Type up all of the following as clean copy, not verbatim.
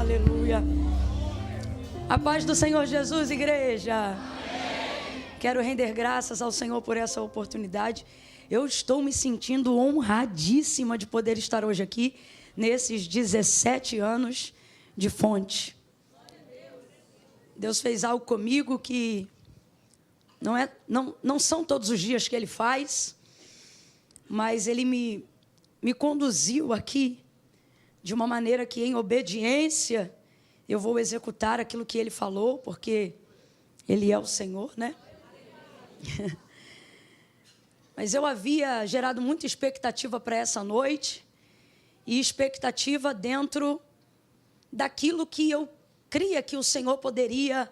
aleluia. A paz do Senhor Jesus, igreja. Amém. Quero render graças ao Senhor por essa oportunidade. Eu estou me sentindo honradíssima de poder estar hoje aqui, nesses 17 anos de fonte. Deus fez algo comigo que não são todos os dias que Ele faz, mas Ele me conduziu aqui de uma maneira que, em obediência, eu vou executar aquilo que Ele falou, porque Ele é o Senhor, né? Mas eu havia gerado muita expectativa para essa noite, e expectativa dentro daquilo que eu cria que o Senhor poderia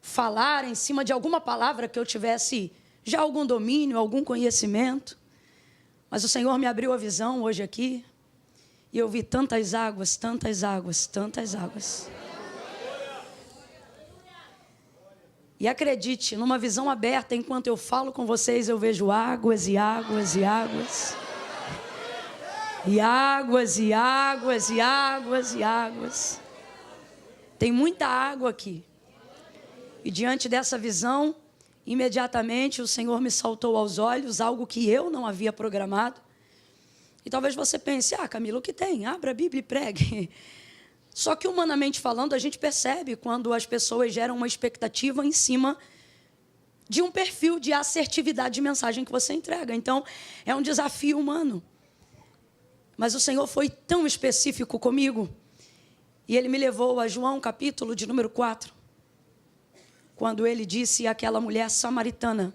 falar em cima de alguma palavra que eu tivesse já algum domínio, algum conhecimento. Mas o Senhor me abriu a visão hoje aqui, e eu vi tantas águas, tantas águas, tantas águas. E acredite, numa visão aberta, enquanto eu falo com vocês, eu vejo águas e águas e águas. E águas e águas e águas e águas. Tem muita água aqui. E diante dessa visão, imediatamente o Senhor me saltou aos olhos algo que eu não havia programado. E talvez você pense, Camila, o que tem? Abra a Bíblia e pregue. Só que, humanamente falando, a gente percebe quando as pessoas geram uma expectativa em cima de um perfil de assertividade de mensagem que você entrega. Então, é um desafio humano. Mas o Senhor foi tão específico comigo, e Ele me levou a João, capítulo de número 4, quando Ele disse àquela mulher samaritana: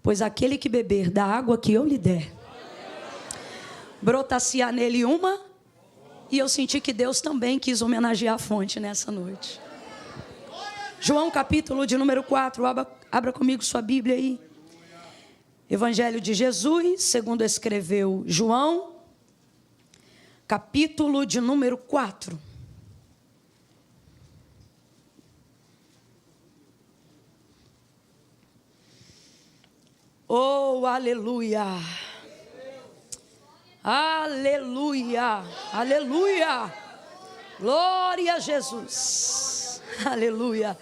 pois aquele que beber da água que eu lhe der, brotar-se-á nele uma. E eu senti que Deus também quis homenagear a fonte nessa noite. João, capítulo de número 4, abra comigo sua Bíblia aí. Evangelho de Jesus, segundo escreveu João, capítulo de número 4. Oh, aleluia! Aleluia, aleluia, glória a Jesus, aleluia,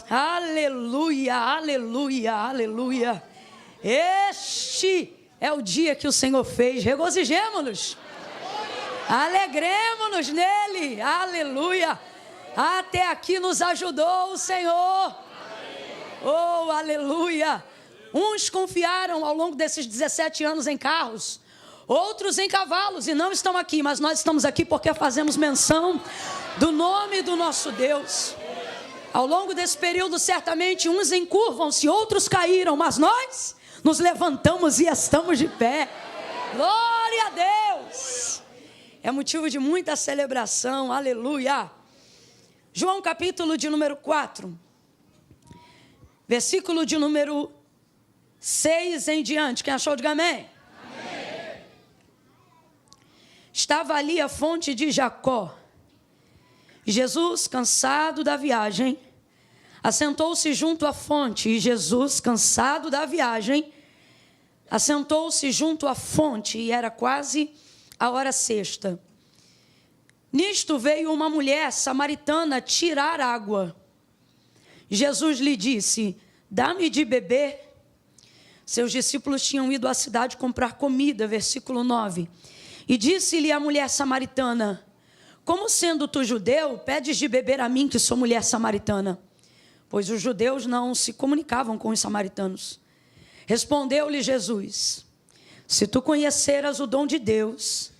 aleluia, aleluia, aleluia. Este é o dia que o Senhor fez, regozijemo-nos, alegremo-nos nele, aleluia. Até aqui nos ajudou o Senhor, oh, aleluia. Uns confiaram ao longo desses 17 anos em carros, outros em cavalos, e não estão aqui, mas nós estamos aqui porque fazemos menção do nome do nosso Deus. Ao longo desse período, certamente, uns encurvam-se, outros caíram, mas nós nos levantamos e estamos de pé. Glória a Deus! É motivo de muita celebração, aleluia. João, capítulo de número 4, versículo de número 6 em diante. Quem achou, diga amém. Estava ali a fonte de Jacó. Jesus, cansado da viagem, assentou-se junto à fonte. E Jesus, cansado da viagem, assentou-se junto à fonte. E era quase a hora sexta. Nisto veio uma mulher samaritana tirar água. Jesus lhe disse: dá-me de beber. Seus discípulos tinham ido à cidade comprar comida. Versículo 9. E disse-lhe a mulher samaritana: como sendo tu judeu, pedes de beber a mim, que sou mulher samaritana? Pois os judeus não se comunicavam com os samaritanos. Respondeu-lhe Jesus: se tu conheceras o dom de Deus,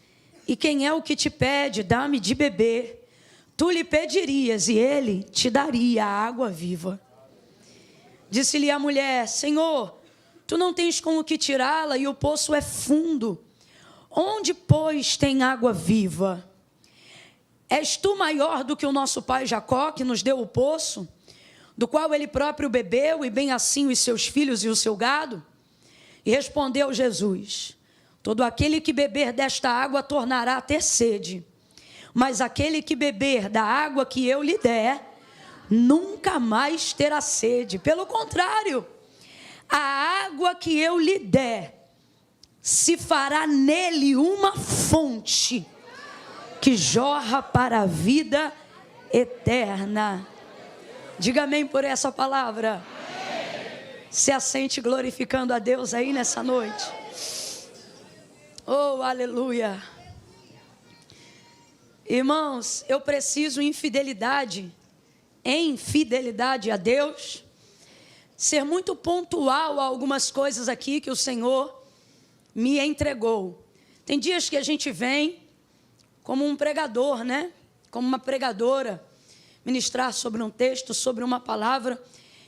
e quem é o que te pede, dá-me de beber, tu lhe pedirias, e ele te daria a água viva. Disse-lhe a mulher: Senhor, tu não tens com o que tirá-la, e o poço é fundo. Onde, pois, tem água viva? És tu maior do que o nosso pai Jacó, que nos deu o poço, do qual ele próprio bebeu, e bem assim os seus filhos e o seu gado? E respondeu Jesus: todo aquele que beber desta água tornará a ter sede, mas aquele que beber da água que eu lhe der, nunca mais terá sede. Pelo contrário, a água que eu lhe der se fará nele uma fonte que jorra para a vida eterna. Diga amém por essa palavra. Se assente glorificando a Deus aí nessa noite. Oh, aleluia. Irmãos, eu preciso em fidelidade a Deus, ser muito pontual a algumas coisas aqui que o Senhor me entregou. Tem dias que a gente vem como um pregador, né? Como uma pregadora, ministrar sobre um texto, sobre uma palavra.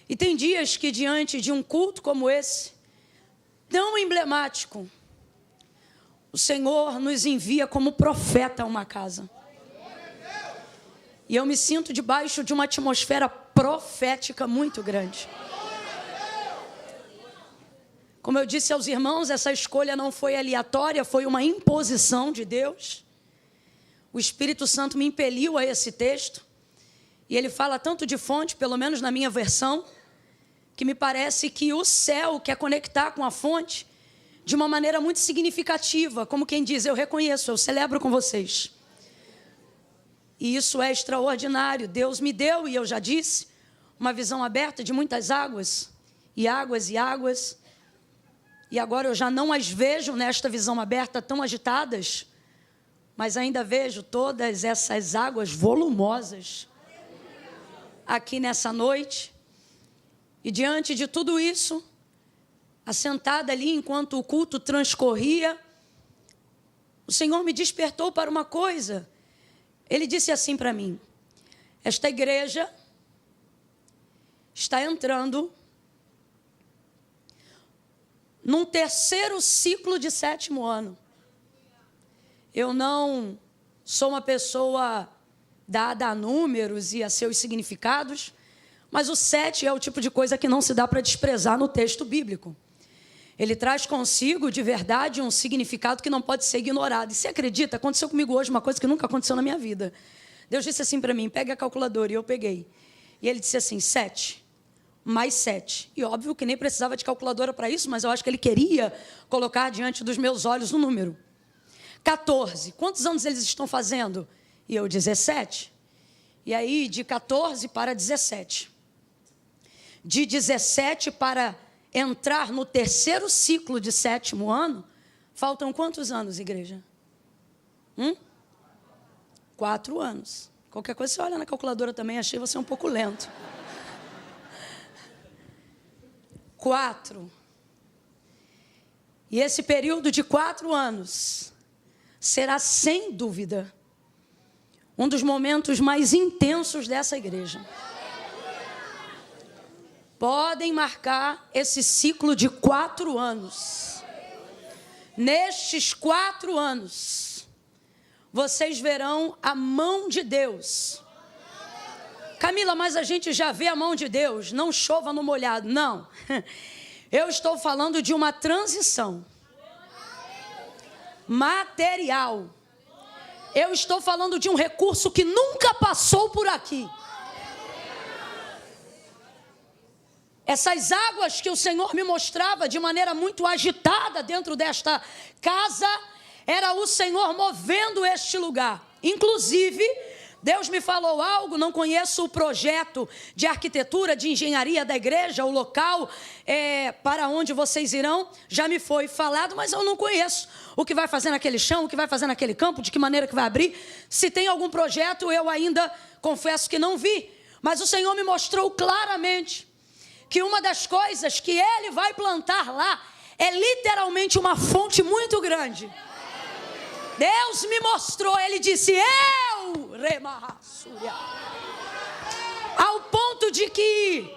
E tem dias que diante de um culto como esse, tão emblemático, o Senhor nos envia como profeta a uma casa. E eu me sinto debaixo de uma atmosfera profética muito grande. Como eu disse aos irmãos, essa escolha não foi aleatória, foi uma imposição de Deus. O Espírito Santo me impeliu a esse texto. E ele fala tanto de fonte, pelo menos na minha versão, que me parece que o céu quer conectar com a fonte de uma maneira muito significativa. Como quem diz, eu reconheço, eu celebro com vocês. E isso é extraordinário. Deus me deu, e eu já disse, uma visão aberta de muitas águas, e águas, e águas. E agora eu já não as vejo nesta visão aberta tão agitadas, mas ainda vejo todas essas águas volumosas aqui nessa noite. E diante de tudo isso, assentada ali enquanto o culto transcorria, o Senhor me despertou para uma coisa. Ele disse assim para mim: esta igreja está entrando num terceiro ciclo de 7º ano. Eu não sou uma pessoa dada a números e a seus significados, mas o 7 é o tipo de coisa que não se dá para desprezar no texto bíblico. Ele traz consigo, de verdade, um significado que não pode ser ignorado. E você acredita? Aconteceu comigo hoje uma coisa que nunca aconteceu na minha vida. Deus disse assim para mim: pegue a calculadora, e eu peguei. E ele disse assim: 7 mais 7. E óbvio que nem precisava de calculadora para isso, mas eu acho que ele queria colocar diante dos meus olhos um número. 14. Quantos anos eles estão fazendo? E eu, 17. E aí, de 14 para 17. De 17 para entrar no terceiro ciclo de 7º ano, faltam quantos anos, igreja? 4 anos. Qualquer coisa você olha na calculadora também, achei você um pouco lento. 4. E esse período de 4 anos será, sem dúvida, um dos momentos mais intensos dessa igreja. Podem marcar esse ciclo de 4 anos. Nestes 4 anos, vocês verão a mão de Deus. Camila, mas a gente já vê a mão de Deus. Não chova no molhado. Não. Eu estou falando de uma transição material. Eu estou falando de um recurso que nunca passou por aqui. Essas águas que o Senhor me mostrava de maneira muito agitada dentro desta casa, era o Senhor movendo este lugar. Inclusive, Deus me falou algo, não conheço o projeto de arquitetura, de engenharia da igreja, o local para onde vocês irão, já me foi falado, mas eu não conheço o que vai fazer naquele chão, o que vai fazer naquele campo, de que maneira que vai abrir. Se tem algum projeto, eu ainda confesso que não vi, mas o Senhor me mostrou claramente que uma das coisas que Ele vai plantar lá é literalmente uma fonte muito grande. Deus me mostrou, Ele disse, ao ponto de que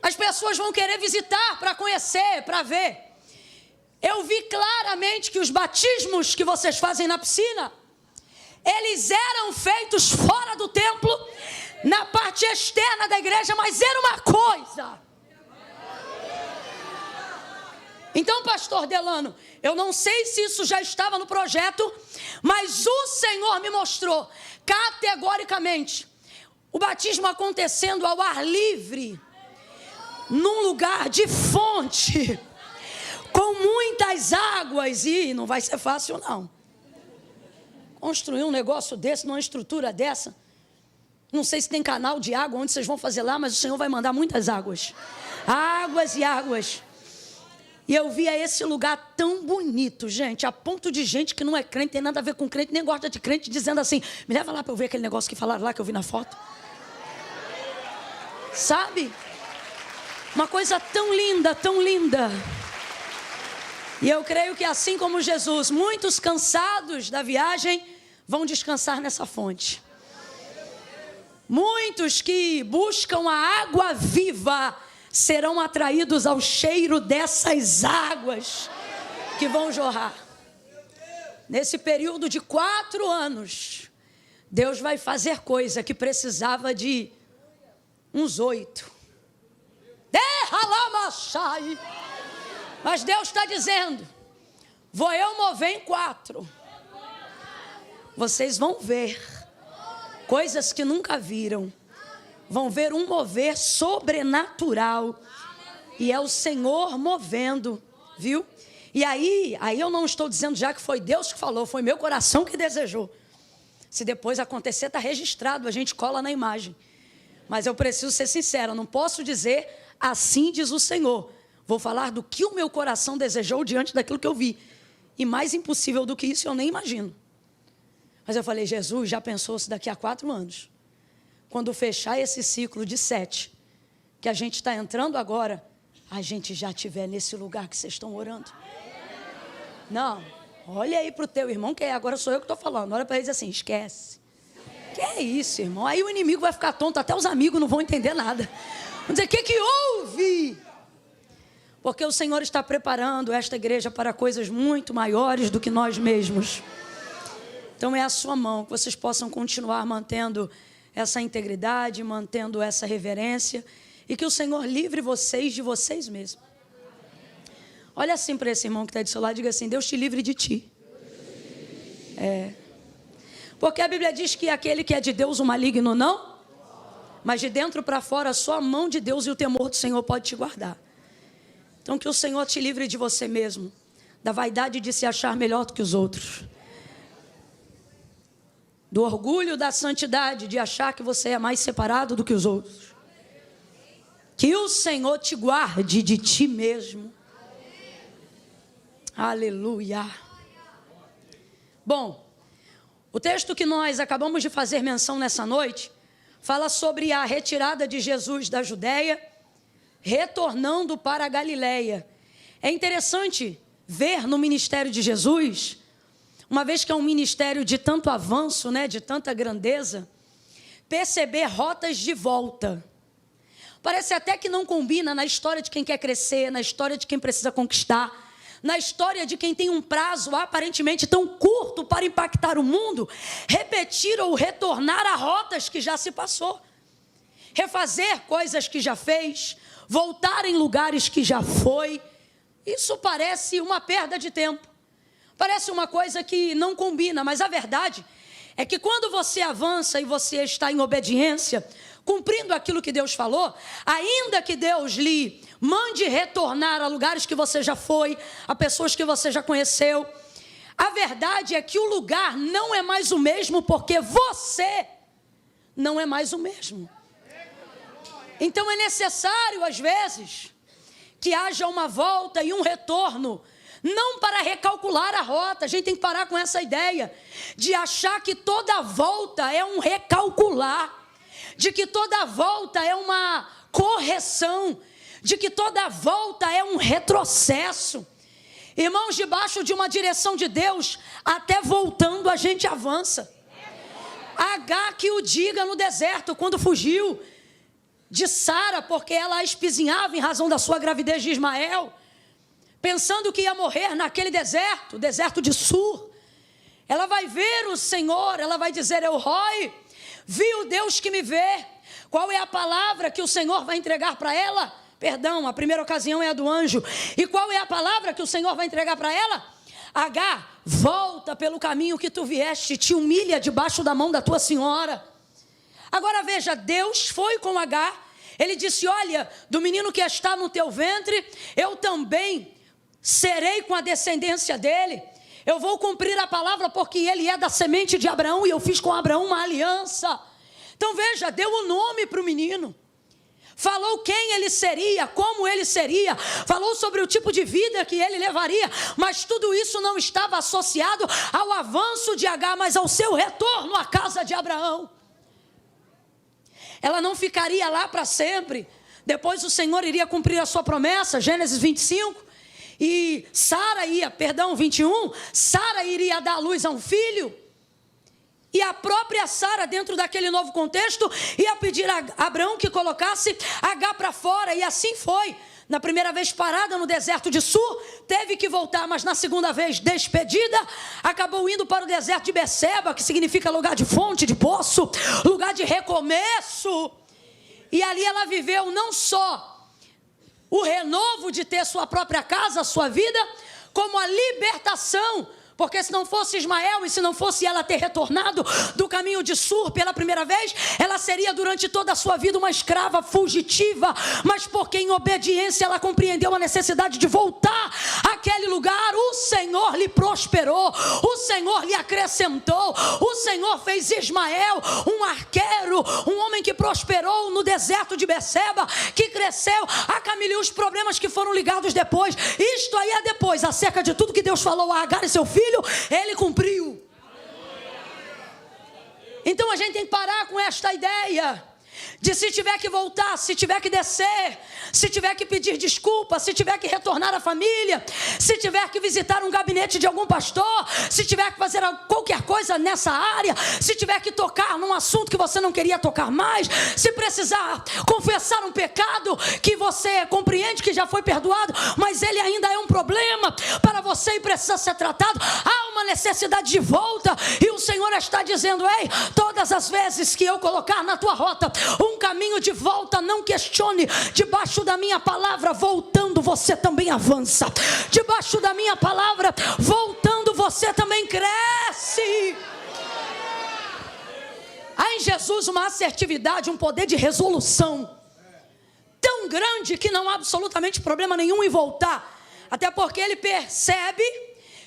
as pessoas vão querer visitar para conhecer, para ver. Eu vi claramente que os batismos que vocês fazem na piscina, eles eram feitos fora do templo, na parte externa da igreja, mas era uma coisa. Então, pastor Delano, eu não sei se isso já estava no projeto, mas o Senhor me mostrou categoricamente o batismo acontecendo ao ar livre, num lugar de fonte, com muitas águas, e não vai ser fácil não. Construir um negócio desse, numa estrutura dessa, Não sei se tem canal de água onde vocês vão fazer lá, mas o Senhor vai mandar muitas águas. Águas e águas. E eu via esse lugar tão bonito, gente, a ponto de gente que não é crente, tem nada a ver com crente, nem gosta de crente, dizendo assim, me leva lá para eu ver aquele negócio que falaram lá, que eu vi na foto. Sabe? Uma coisa tão linda, tão linda. E eu creio que assim como Jesus, muitos cansados da viagem vão descansar nessa fonte. Muitos que buscam a água viva serão atraídos ao cheiro dessas águas que vão jorrar. Nesse período de 4 anos, Deus vai fazer coisa que precisava de uns 8. Mas Deus está dizendo, vou eu mover em 4. Vocês vão ver coisas que nunca viram. Vão ver um mover sobrenatural. E é o Senhor movendo, viu? E aí eu não estou dizendo já que foi Deus que falou, foi meu coração que desejou. Se depois acontecer, está registrado, a gente cola na imagem. Mas eu preciso ser sincero, eu não posso dizer assim diz o Senhor. Vou falar do que o meu coração desejou diante daquilo que eu vi. E mais impossível do que isso eu nem imagino. Mas eu falei, Jesus, já pensou se daqui a 4 anos, quando fechar esse ciclo de 7, que a gente está entrando agora, a gente já estiver nesse lugar que vocês estão orando? Não, olha aí para o teu irmão, que agora sou eu que estou falando. Olha para ele e diz assim, esquece. Que é isso, irmão? Aí o inimigo vai ficar tonto, até os amigos não vão entender nada. Vão dizer, o que houve? Porque o Senhor está preparando esta igreja para coisas muito maiores do que nós mesmos. Então é a sua mão, que vocês possam continuar mantendo essa integridade, mantendo essa reverência, e que o Senhor livre vocês de vocês mesmos. Olha assim para esse irmão que está do seu lado e diga assim, Deus te livre de ti. Porque a Bíblia diz que aquele que é de Deus o maligno não, mas de dentro para fora só a mão de Deus e o temor do Senhor pode te guardar. Então que o Senhor te livre de você mesmo, da vaidade de se achar melhor do que os outros, do orgulho da santidade, de achar que você é mais separado do que os outros. Que o Senhor te guarde de ti mesmo. Aleluia. Bom, o texto que nós acabamos de fazer menção nessa noite, fala sobre a retirada de Jesus da Judéia, retornando para a Galileia. É interessante ver no ministério de Jesus, uma vez que é um ministério de tanto avanço, né, de tanta grandeza, perceber rotas de volta. Parece até que não combina na história de quem quer crescer, na história de quem precisa conquistar, na história de quem tem um prazo aparentemente tão curto para impactar o mundo, repetir ou retornar a rotas que já se passou. Refazer coisas que já fez, voltar em lugares que já foi. Isso parece uma perda de tempo. Parece uma coisa que não combina, mas a verdade é que quando você avança e você está em obediência, cumprindo aquilo que Deus falou, ainda que Deus lhe mande retornar a lugares que você já foi, a pessoas que você já conheceu, a verdade é que o lugar não é mais o mesmo, porque você não é mais o mesmo. Então é necessário, às vezes, que haja uma volta e um retorno, não para recalcular a rota. A gente tem que parar com essa ideia de achar que toda volta é um recalcular, de que toda volta é uma correção, de que toda volta é um retrocesso. Irmãos, debaixo de uma direção de Deus, até voltando a gente avança. Agar que o diga no deserto, quando fugiu de Sara, porque ela a espizinhava em razão da sua gravidez de Ismael, pensando que ia morrer naquele deserto, deserto de Sur. Ela vai ver o Senhor, ela vai dizer, eu Roi, vi o Deus que me vê. Qual é a palavra que o Senhor vai entregar para ela? Perdão, a primeira ocasião é a do anjo. E qual é a palavra que o Senhor vai entregar para ela? Agar, volta pelo caminho que tu vieste, te humilha debaixo da mão da tua senhora. Agora veja, Deus foi com Agar, ele disse, olha, do menino que está no teu ventre, eu também serei com a descendência dele. Eu vou cumprir a palavra porque ele é da semente de Abraão e eu fiz com Abraão uma aliança. Então veja, deu o nome para o menino. Falou quem ele seria, como ele seria, falou sobre o tipo de vida que ele levaria, mas tudo isso não estava associado ao avanço de Agar, mas ao seu retorno à casa de Abraão. Ela não ficaria lá para sempre. Depois o Senhor iria cumprir a sua promessa, Gênesis 25, e 21, Sara iria dar à luz a um filho. E a própria Sara, dentro daquele novo contexto, ia pedir a Abraão que colocasse Agar para fora. E assim foi. Na primeira vez parada no deserto de Sur, teve que voltar. Mas na segunda vez despedida, acabou indo para o deserto de Beceba, que significa lugar de fonte, de poço, lugar de recomeço. E ali ela viveu não só o renovo de ter sua própria casa, sua vida, como a libertação. Porque se não fosse Ismael e se não fosse ela ter retornado do caminho de Sur pela primeira vez, ela seria durante toda a sua vida uma escrava fugitiva. Mas porque em obediência ela compreendeu a necessidade de voltar àquele lugar, o Senhor lhe prosperou, o Senhor lhe acrescentou, o Senhor fez Ismael um arqueiro, um homem que prosperou no deserto de Beceba, que cresceu a caminho os problemas que foram ligados depois. Isto aí é depois, acerca de tudo que Deus falou a Agar e seu filho, ele cumpriu. Então a gente tem que parar com esta ideia de se tiver que voltar, se tiver que descer, se tiver que pedir desculpa, se tiver que retornar à família, se tiver que visitar um gabinete de algum pastor, se tiver que fazer qualquer coisa nessa área, se tiver que tocar num assunto que você não queria tocar mais, se precisar confessar um pecado que você compreende que já foi perdoado, mas ele ainda é um problema para você e precisa ser tratado, há uma necessidade de volta. E o Senhor está dizendo: ei, todas as vezes que eu colocar na tua rota um caminho de volta, não questione. Debaixo da minha palavra, voltando, você também avança. Debaixo da minha palavra, voltando, você também cresce. Há em Jesus uma assertividade, um poder de resolução tão grande que não há absolutamente problema nenhum em voltar. Até porque ele percebe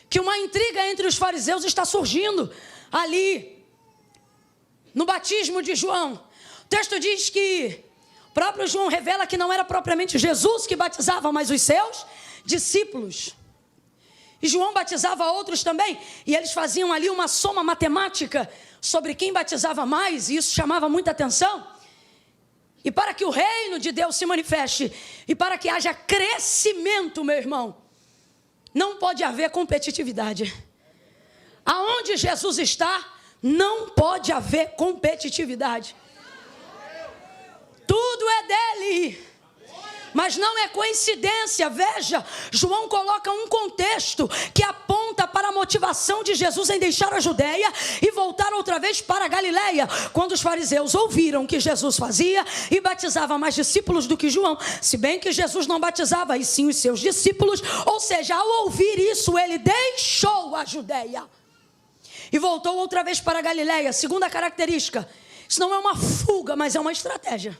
que uma intriga entre os fariseus está surgindo ali no batismo de João. O texto diz que o próprio João revela que não era propriamente Jesus que batizava, mas os seus discípulos. E João batizava outros também, e eles faziam ali uma soma matemática sobre quem batizava mais, e isso chamava muita atenção. E para que o reino de Deus se manifeste, e para que haja crescimento, meu irmão, não pode haver competitividade. Aonde Jesus está, não pode haver competitividade. Tudo é dele. Mas não é coincidência. Veja, João coloca um contexto que aponta para a motivação de Jesus em deixar a Judeia e voltar outra vez para a Galileia. Quando os fariseus ouviram que Jesus fazia e batizava mais discípulos do que João, se bem que Jesus não batizava, e sim os seus discípulos, ou seja, ao ouvir isso, ele deixou a Judeia e voltou outra vez para a Galileia. Segunda característica, isso não é uma fuga, mas é uma estratégia.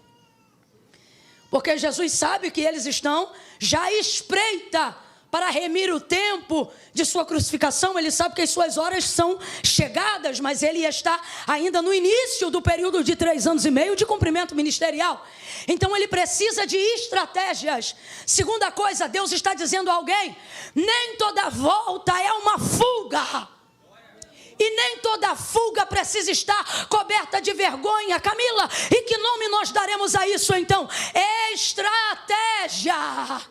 Porque Jesus sabe que eles estão já espreita para remir o tempo de sua crucificação. Ele sabe que as suas horas são chegadas, mas ele está ainda no início do período de 3 anos e meio de cumprimento ministerial. Então ele precisa de estratégias. Segunda coisa, Deus está dizendo a alguém: nem toda volta é uma fuga. E nem toda fuga precisa estar coberta de vergonha. Camila, e que nome nós daremos a isso então? Estratégia. A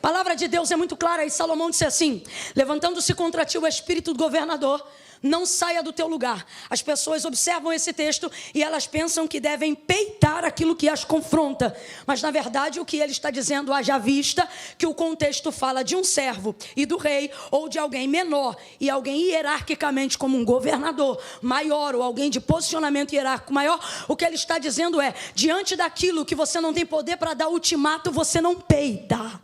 palavra de Deus é muito clara, e Salomão disse assim: levantando-se contra ti o espírito do governador, não saia do teu lugar. As pessoas observam esse texto e elas pensam que devem peitar aquilo que as confronta. Mas na verdade o que ele está dizendo, haja vista que o contexto fala de um servo e do rei, ou de alguém menor e alguém hierarquicamente como um governador maior, ou alguém de posicionamento hierárquico maior. O que ele está dizendo é: diante daquilo que você não tem poder para dar ultimato, você não peita.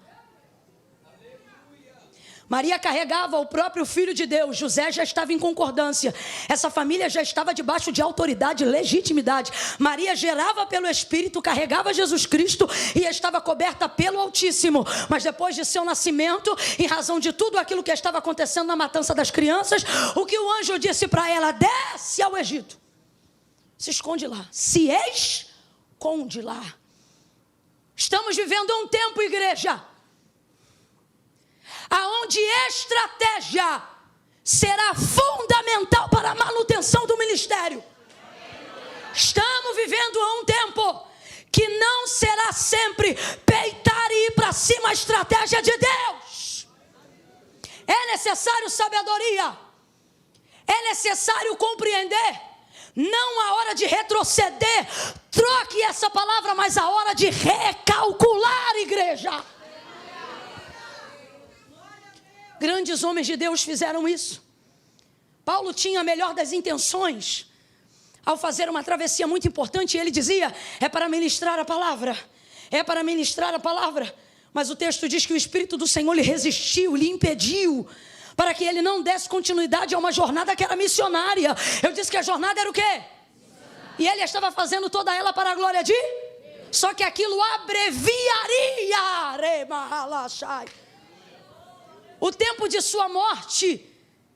Maria carregava o próprio Filho de Deus. José já estava em concordância. Essa família já estava debaixo de autoridade e legitimidade. Maria gerava pelo Espírito, carregava Jesus Cristo e estava coberta pelo Altíssimo. Mas depois de seu nascimento, em razão de tudo aquilo que estava acontecendo na matança das crianças, o que o anjo disse para ela: desce ao Egito. se esconde lá. Se esconde lá. Estamos vivendo um tempo, igreja, aonde estratégia será fundamental para a manutenção do ministério. Estamos vivendo um tempo que não será sempre peitar e ir para cima a estratégia de Deus. É necessário sabedoria. É necessário compreender. Não a hora de retroceder. Troque essa palavra, mas a hora de recalcular, igreja. Grandes homens de Deus fizeram isso. Paulo tinha a melhor das intenções ao fazer uma travessia muito importante. Ele dizia, é para ministrar a palavra. É para ministrar a palavra. Mas o texto diz que o Espírito do Senhor lhe resistiu, lhe impediu, para que ele não desse continuidade a uma jornada que era missionária. Eu disse que a jornada era o quê? E ele estava fazendo toda ela para a glória de? Só que aquilo abreviaria. O tempo de sua morte,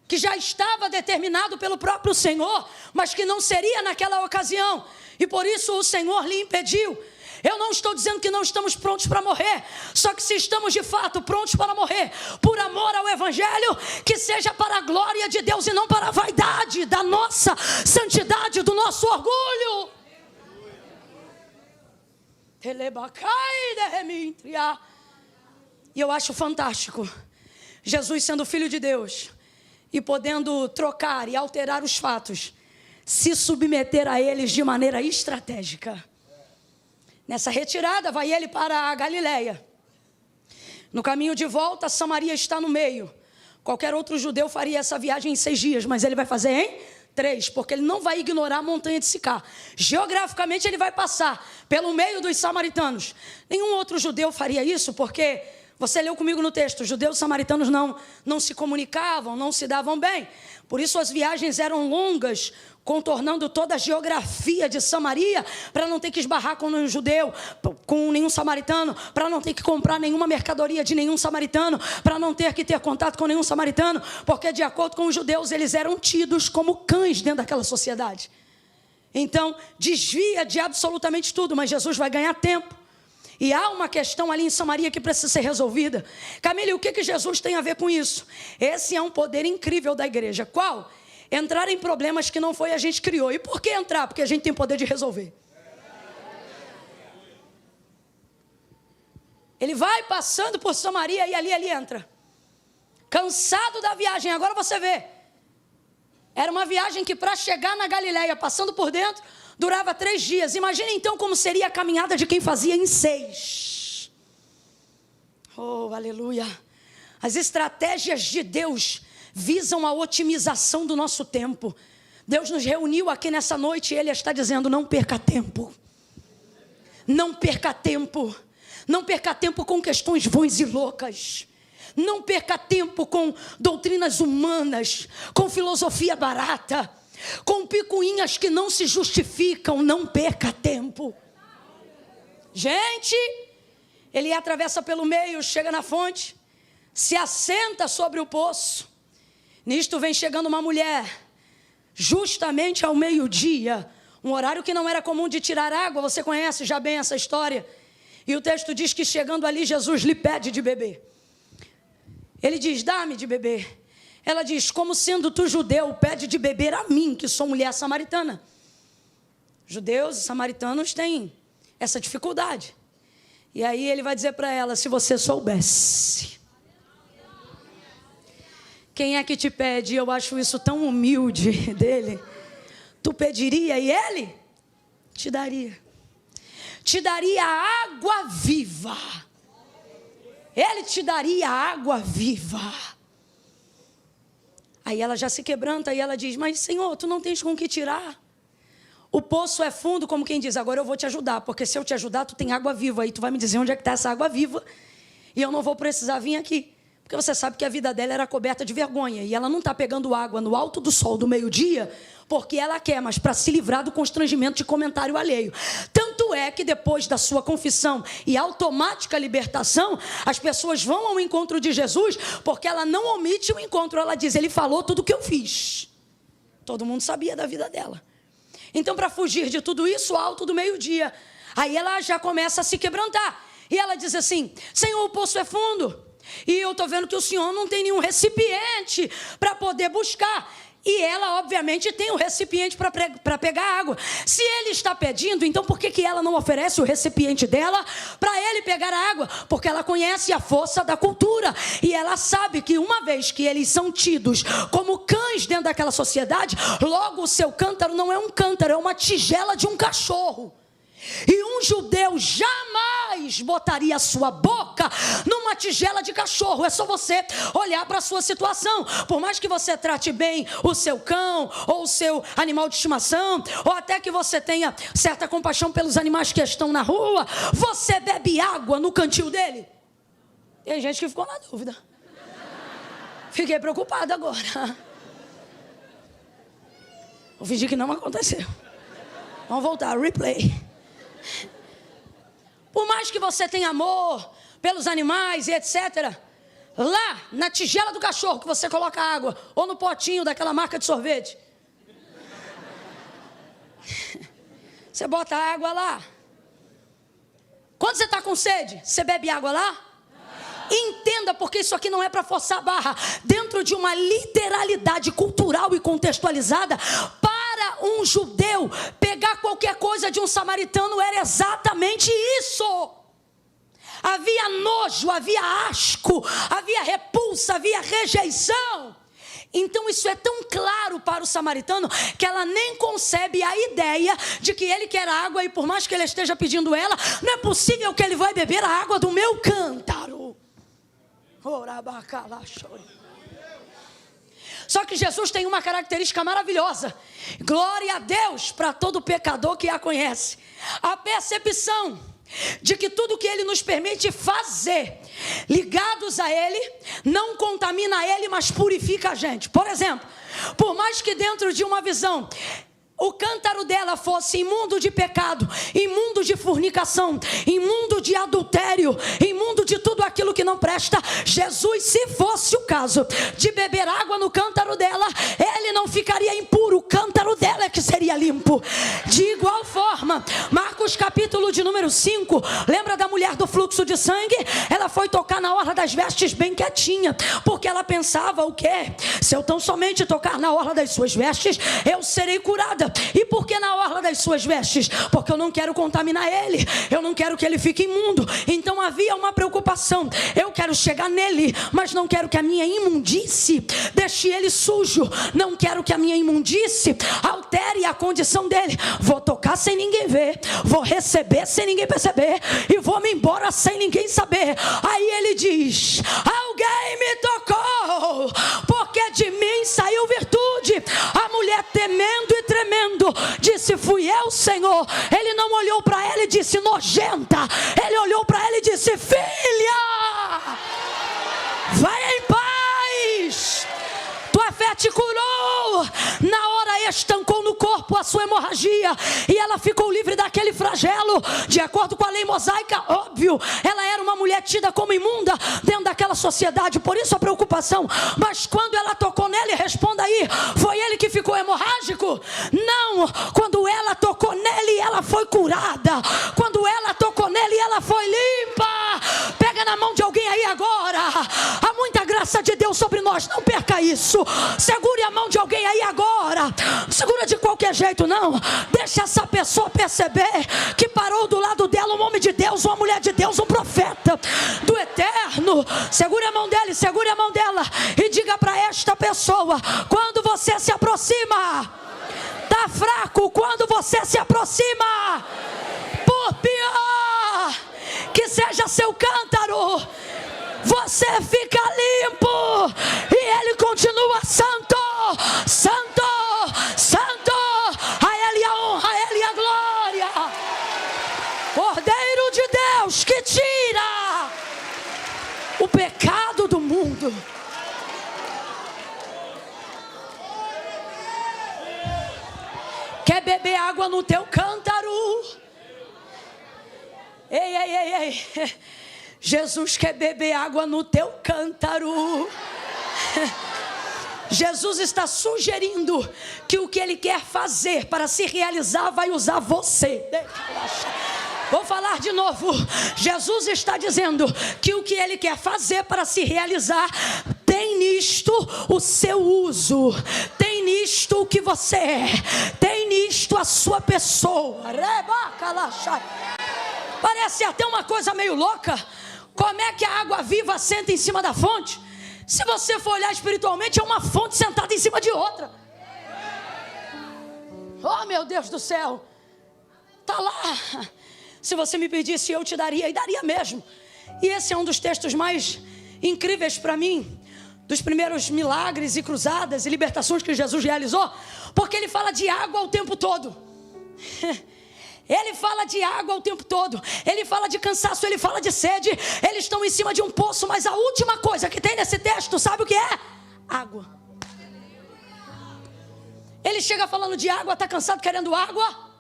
que já estava determinado pelo próprio Senhor, mas que não seria naquela ocasião. E por isso o Senhor lhe impediu. Eu não estou dizendo que não estamos prontos para morrer. Só que se estamos de fato prontos para morrer, por amor ao Evangelho, que seja para a glória de Deus e não para a vaidade da nossa santidade, do nosso orgulho. E eu acho fantástico Jesus sendo filho de Deus e podendo trocar e alterar os fatos, se submeter a eles de maneira estratégica. Nessa retirada, vai ele para a Galileia. No caminho de volta, Samaria está no meio. Qualquer outro judeu faria essa viagem em 6 dias, mas ele vai fazer em 3, porque ele não vai ignorar a montanha de Sicar. Geograficamente, ele vai passar pelo meio dos samaritanos. Nenhum outro judeu faria isso, porque você leu comigo no texto, os judeus e samaritanos não se comunicavam, não se davam bem. Por isso as viagens eram longas, contornando toda a geografia de Samaria, para não ter que esbarrar com nenhum judeu, com nenhum samaritano, para não ter que comprar nenhuma mercadoria de nenhum samaritano, para não ter que ter contato com nenhum samaritano, porque de acordo com os judeus, eles eram tidos como cães dentro daquela sociedade. Então, desvia de absolutamente tudo, mas Jesus vai ganhar tempo. E há uma questão ali em Samaria que precisa ser resolvida. Camille, o que Jesus tem a ver com isso? Esse é um poder incrível da igreja. Qual? Entrar em problemas que não foi a gente que criou. E por que entrar? Porque a gente tem poder de resolver. Ele vai passando por Samaria e ali ele entra. Cansado da viagem, agora você vê. Era uma viagem que para chegar na Galileia, passando por dentro, durava 3 dias. Imagine então como seria a caminhada de quem fazia em 6. Oh, aleluia. As estratégias de Deus visam a otimização do nosso tempo. Deus nos reuniu aqui nessa noite e Ele está dizendo, não perca tempo. Não perca tempo. Não perca tempo com questões vãs e loucas. Não perca tempo com doutrinas humanas, com filosofia barata, com picuinhas que não se justificam. Não perca tempo. Gente, ele atravessa pelo meio, chega na fonte, se assenta sobre o poço. Nisto vem chegando uma mulher, justamente ao meio-dia, um horário que não era comum de tirar água. Você conhece já bem essa história. E o texto diz que chegando ali, Jesus lhe pede de beber. Ele diz, dá-me de beber. Ela diz, como sendo tu judeu, pede de beber a mim, que sou mulher samaritana. Judeus e samaritanos têm essa dificuldade. E aí ele vai dizer para ela, se você soubesse. Quem é que te pede? Eu acho isso tão humilde dele. Tu pediria e ele te daria. Te daria água viva. Ele te daria água viva. Aí ela já se quebranta e ela diz, mas Senhor, tu não tens com que tirar. O poço é fundo, como quem diz, agora eu vou te ajudar, porque se eu te ajudar, tu tem água viva. Aí tu vai me dizer onde é que está essa água viva. E eu não vou precisar vir aqui. Porque você sabe que a vida dela era coberta de vergonha. E ela não está pegando água no alto do sol do meio-dia, porque ela quer, mas para se livrar do constrangimento de comentário alheio. Tanto é que depois da sua confissão e automática libertação, as pessoas vão ao encontro de Jesus, porque ela não omite o encontro. Ela diz, ele falou tudo o que eu fiz. Todo mundo sabia da vida dela. Então, para fugir de tudo isso, alto do meio-dia. Aí ela já começa a se quebrantar. E ela diz assim: Senhor, o poço é fundo. E eu estou vendo que o Senhor não tem nenhum recipiente para poder buscar. E ela, obviamente, tem um recipiente para pegar água. Se ele está pedindo, então por que ela não oferece o recipiente dela para ele pegar a água? Porque ela conhece a força da cultura. E ela sabe que uma vez que eles são tidos como cães dentro daquela sociedade, logo o seu cântaro não é um cântaro, é uma tigela de um cachorro. E um judeu jamais botaria a sua boca numa tigela de cachorro. É só você olhar para a sua situação. Por mais que você trate bem o seu cão ou o seu animal de estimação, ou até que você tenha certa compaixão pelos animais que estão na rua, você bebe água no cantil dele? Tem gente que ficou na dúvida. Fiquei preocupada agora. Vou fingir que não aconteceu. Vamos voltar, replay. Por mais que você tenha amor pelos animais e etc., lá na tigela do cachorro que você coloca água, ou no potinho daquela marca de sorvete, você bota água lá. Quando você está com sede, você bebe água lá? Entenda, porque isso aqui não é para forçar a barra. Dentro de uma literalidade cultural e contextualizada, para um judeu, pegar qualquer coisa de um samaritano era exatamente isso. Havia nojo, havia asco, havia repulsa, havia rejeição. Então isso é tão claro para o samaritano que ela nem concebe a ideia de que ele quer água, e por mais que ele esteja pedindo ela, não é possível que ele vai beber a água do meu cântaro. Só que Jesus tem uma característica maravilhosa. Glória a Deus para todo pecador que a conhece. A percepção de que tudo que Ele nos permite fazer, ligados a Ele, não contamina Ele, mas purifica a gente. Por exemplo, por mais que dentro de uma visão o cântaro dela fosse imundo de pecado, imundo de fornicação, imundo de adultério, imundo de tudo aquilo que não presta, Jesus, se fosse o caso de beber água no cântaro dela, ele não ficaria impuro, o cântaro dela é que seria limpo. De igual forma, Marcos capítulo de número 5, lembra da mulher do fluxo de sangue? Ela foi tocar na orla das vestes bem quietinha, porque ela pensava o quê? Se eu tão somente tocar na orla das suas vestes, eu serei curada. E por que na orla das suas vestes? Porque eu não quero contaminar ele, eu não quero que ele fique imundo. Então havia uma preocupação: eu quero chegar nele, mas não quero que a minha imundície deixe ele sujo, não quero que a minha imundície altere a condição dele. Vou tocar sem ninguém ver, vou receber sem ninguém perceber, e vou me embora sem ninguém saber. Aí ele diz: alguém me tocou, porque de mim saiu virtude. A mulher, temendo e tremendo, disse: fui eu, Senhor. Ele não olhou para ela e disse: nojenta. Ele olhou para ela e disse: filha, vai em paz, tua fé te curou. Na hora estancou no corpo a sua hemorragia, e ela ficou livre daquele flagelo. De acordo com a lei mosaica, óbvio, ela era uma mulher tida como imunda dentro daquela sociedade, por isso a preocupação. Mas quando ela tocou nele, responda aí, foi ele que ficou hemorrágico? Não, quando ela tocou nele, ela foi curada. Quando ela tocou nele, ela foi limpa. Pega na mão de alguém aí agora. Há muita graça de Deus sobre nós, não perca isso. Segure a mão de alguém aí agora. Não segura de qualquer jeito, não. Deixa essa pessoa perceber que parou do lado dela um homem de Deus, uma mulher de Deus, um profeta do eterno. Segure a mão dele, segure a mão dela e diga para esta pessoa: quando você se aproxima, tá fraco. Quando você se aproxima, por pior que seja seu cântaro, você fica limpo e ele continua santo, santo, santo. A ele a honra, a ele a glória. Cordeiro de Deus que tira o pecado do mundo. Quer beber água no teu cântaro? Ei, ei, ei, ei. Jesus quer beber água no teu cântaro. Jesus está sugerindo que o que Ele quer fazer para se realizar vai usar você. Vou falar de novo. Jesus está dizendo que o que Ele quer fazer para se realizar tem nisto o seu uso, tem nisto o que você é, tem nisto a sua pessoa. Parece até uma coisa meio louca. Como é que a água viva senta em cima da fonte? Se você for olhar espiritualmente, é uma fonte sentada em cima de outra. Oh, meu Deus do céu. Está lá. Se você me pedisse, eu te daria, e daria mesmo. E esse é um dos textos mais incríveis para mim, dos primeiros milagres e cruzadas e libertações que Jesus realizou, porque ele fala de água o tempo todo. Ele fala de água o tempo todo. Ele fala de cansaço, ele fala de sede. Eles estão em cima de um poço, mas a última coisa que tem nesse texto, sabe o que é? Água. Ele chega falando de água, está cansado querendo água.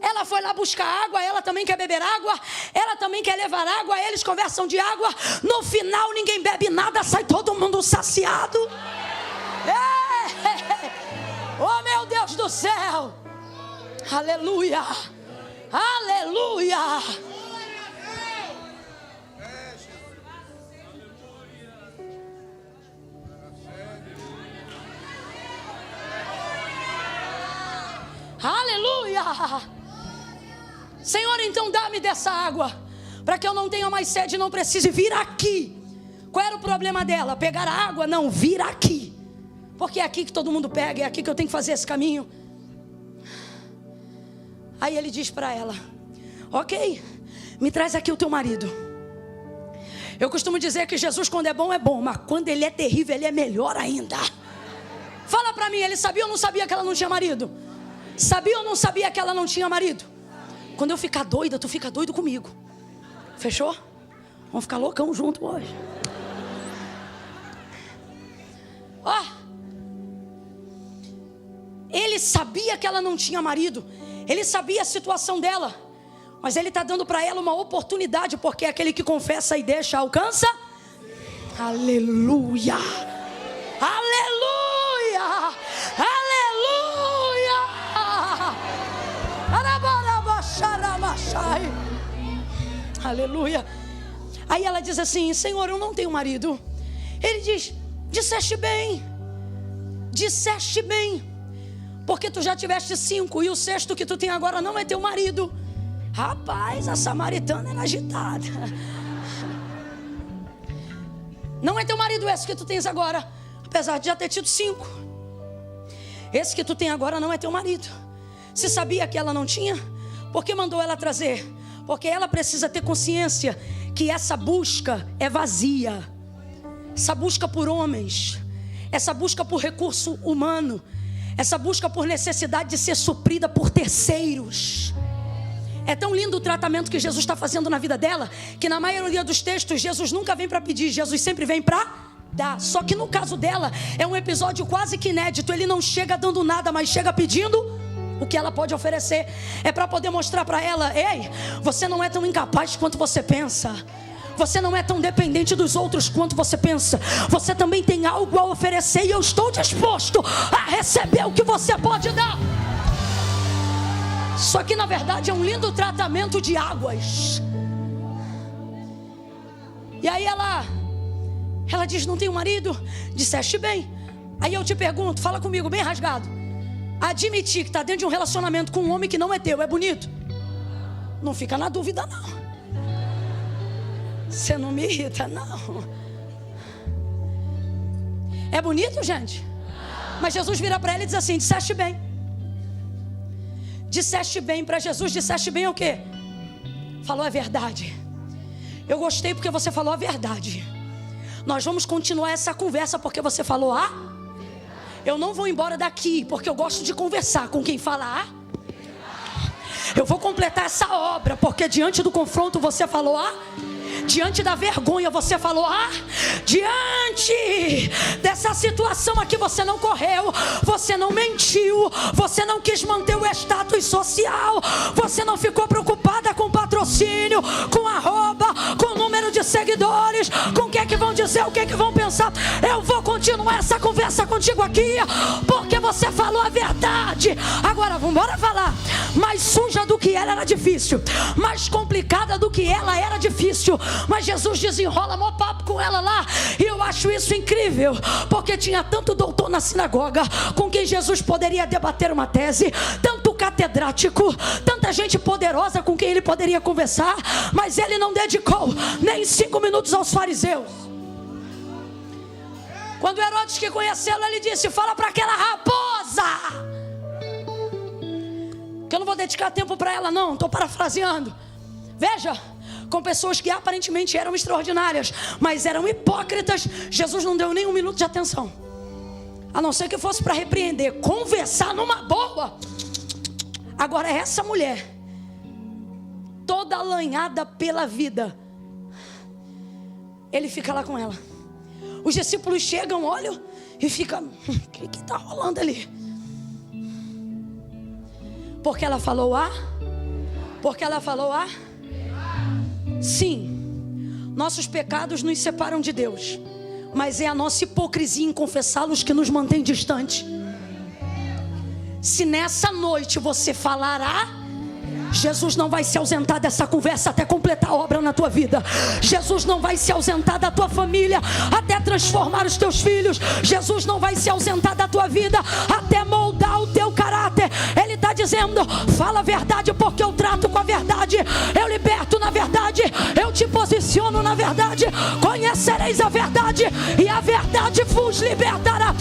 Ela foi lá buscar água, ela também quer beber água, ela também quer levar água, eles conversam de água. No final ninguém bebe nada, sai todo mundo saciado. Oh, meu Deus do céu. Aleluia, aleluia. Aleluia. Senhor, então dá-me dessa água, para que eu não tenha mais sede e não precise vir aqui. Qual era o problema dela? Pegar a água? Não, vir aqui. Porque é aqui que todo mundo pega, é aqui que eu tenho que fazer esse caminho. Aí ele diz para ela: ok, me traz aqui o teu marido. Eu costumo dizer que Jesus, quando é bom, mas quando ele é terrível, ele é melhor ainda. Fala para mim, ele sabia ou não sabia que ela não tinha marido? Sabia ou não sabia que ela não tinha marido? Quando eu ficar doida, tu fica doido comigo. Fechou? Vamos ficar loucão junto hoje. Ó, ele sabia que ela não tinha marido. Ele sabia a situação dela. Mas ele está dando para ela uma oportunidade, porque aquele que confessa e deixa alcança. Aleluia. Aleluia. Aleluia. Aleluia. Aí ela diz assim: Senhor, eu não tenho marido. Ele diz: disseste bem. Disseste bem, porque tu já tiveste 5 e o 6º que tu tem agora não é teu marido. Rapaz, a samaritana era agitada. Não é teu marido esse que tu tens agora, apesar de já ter tido 5. Esse que tu tem agora não é teu marido. Se sabia que ela não tinha, por que mandou ela trazer? Porque ela precisa ter consciência que essa busca é vazia. Essa busca por homens, essa busca por recurso humano, essa busca por necessidade de ser suprida por terceiros. É tão lindo o tratamento que Jesus está fazendo na vida dela, que na maioria dos textos Jesus nunca vem para pedir, Jesus sempre vem para dar. Só que no caso dela é um episódio quase que inédito. Ele não chega dando nada, mas chega pedindo o que ela pode oferecer. É para poder mostrar para ela: ei, você não é tão incapaz quanto você pensa. Você não é tão dependente dos outros quanto você pensa. Você também tem algo a oferecer, e eu estou disposto a receber o que você pode dar. Só que na verdade é um lindo tratamento de águas. E aí ela diz: não tenho marido. Disseste bem. Aí eu te pergunto, fala comigo bem rasgado: admitir que está dentro de um relacionamento com um homem que não é teu é bonito? Não fica na dúvida não. Você não me irrita não. É bonito, gente? Mas Jesus vira para ela e diz assim: disseste bem. Disseste bem. Para Jesus, disseste bem é o quê? Falou a verdade. Eu gostei porque você falou a verdade. Nós vamos continuar essa conversa porque você falou a. Eu não vou embora daqui porque eu gosto de conversar com quem fala a. Eu vou completar essa obra porque diante do confronto você falou a. Diante da vergonha você falou a. Diante dessa situação aqui você não correu, você não mentiu, você não quis manter o status social, você não ficou preocupada com patrocínio, com arroba, com número de seguidores, com o que é que vão dizer, o que é que vão pensar. Eu vou continuar continuar essa conversa contigo aqui, porque você falou a verdade. Agora vamos embora falar. Mais suja do que ela era difícil, mais complicada do que ela era difícil, mas Jesus desenrola mó papo com ela lá. E eu acho isso incrível, porque tinha tanto doutor na sinagoga com quem Jesus poderia debater uma tese, tanto catedrático, tanta gente poderosa com quem ele poderia conversar, mas ele não dedicou nem 5 minutos aos fariseus. Quando Herodes quis conhecê-lo, ele disse: fala para aquela raposa que eu não vou dedicar tempo para ela não, estou parafraseando. Veja, com pessoas que aparentemente eram extraordinárias, mas eram hipócritas, Jesus não deu nem 1 minuto de atenção, a não ser que fosse para repreender, conversar numa boa. Agora essa mulher, toda alanhada pela vida, ele fica lá com ela. Os discípulos chegam, olham e ficam: o que está rolando ali? Porque ela falou A? Porque ela falou A? Sim, nossos pecados nos separam de Deus, mas é a nossa hipocrisia em confessá-los que nos mantém distante. Se nessa noite você falar A, Jesus não vai se ausentar dessa conversa até completar a obra na tua vida. Jesus não vai se ausentar da tua família até transformar os teus filhos. Jesus não vai se ausentar da tua vida até moldar o teu caráter. Ele está dizendo: fala a verdade, porque eu trato com a verdade, eu liberto na verdade, eu te posiciono na verdade. Conhecereis a verdade e a verdade vos libertará.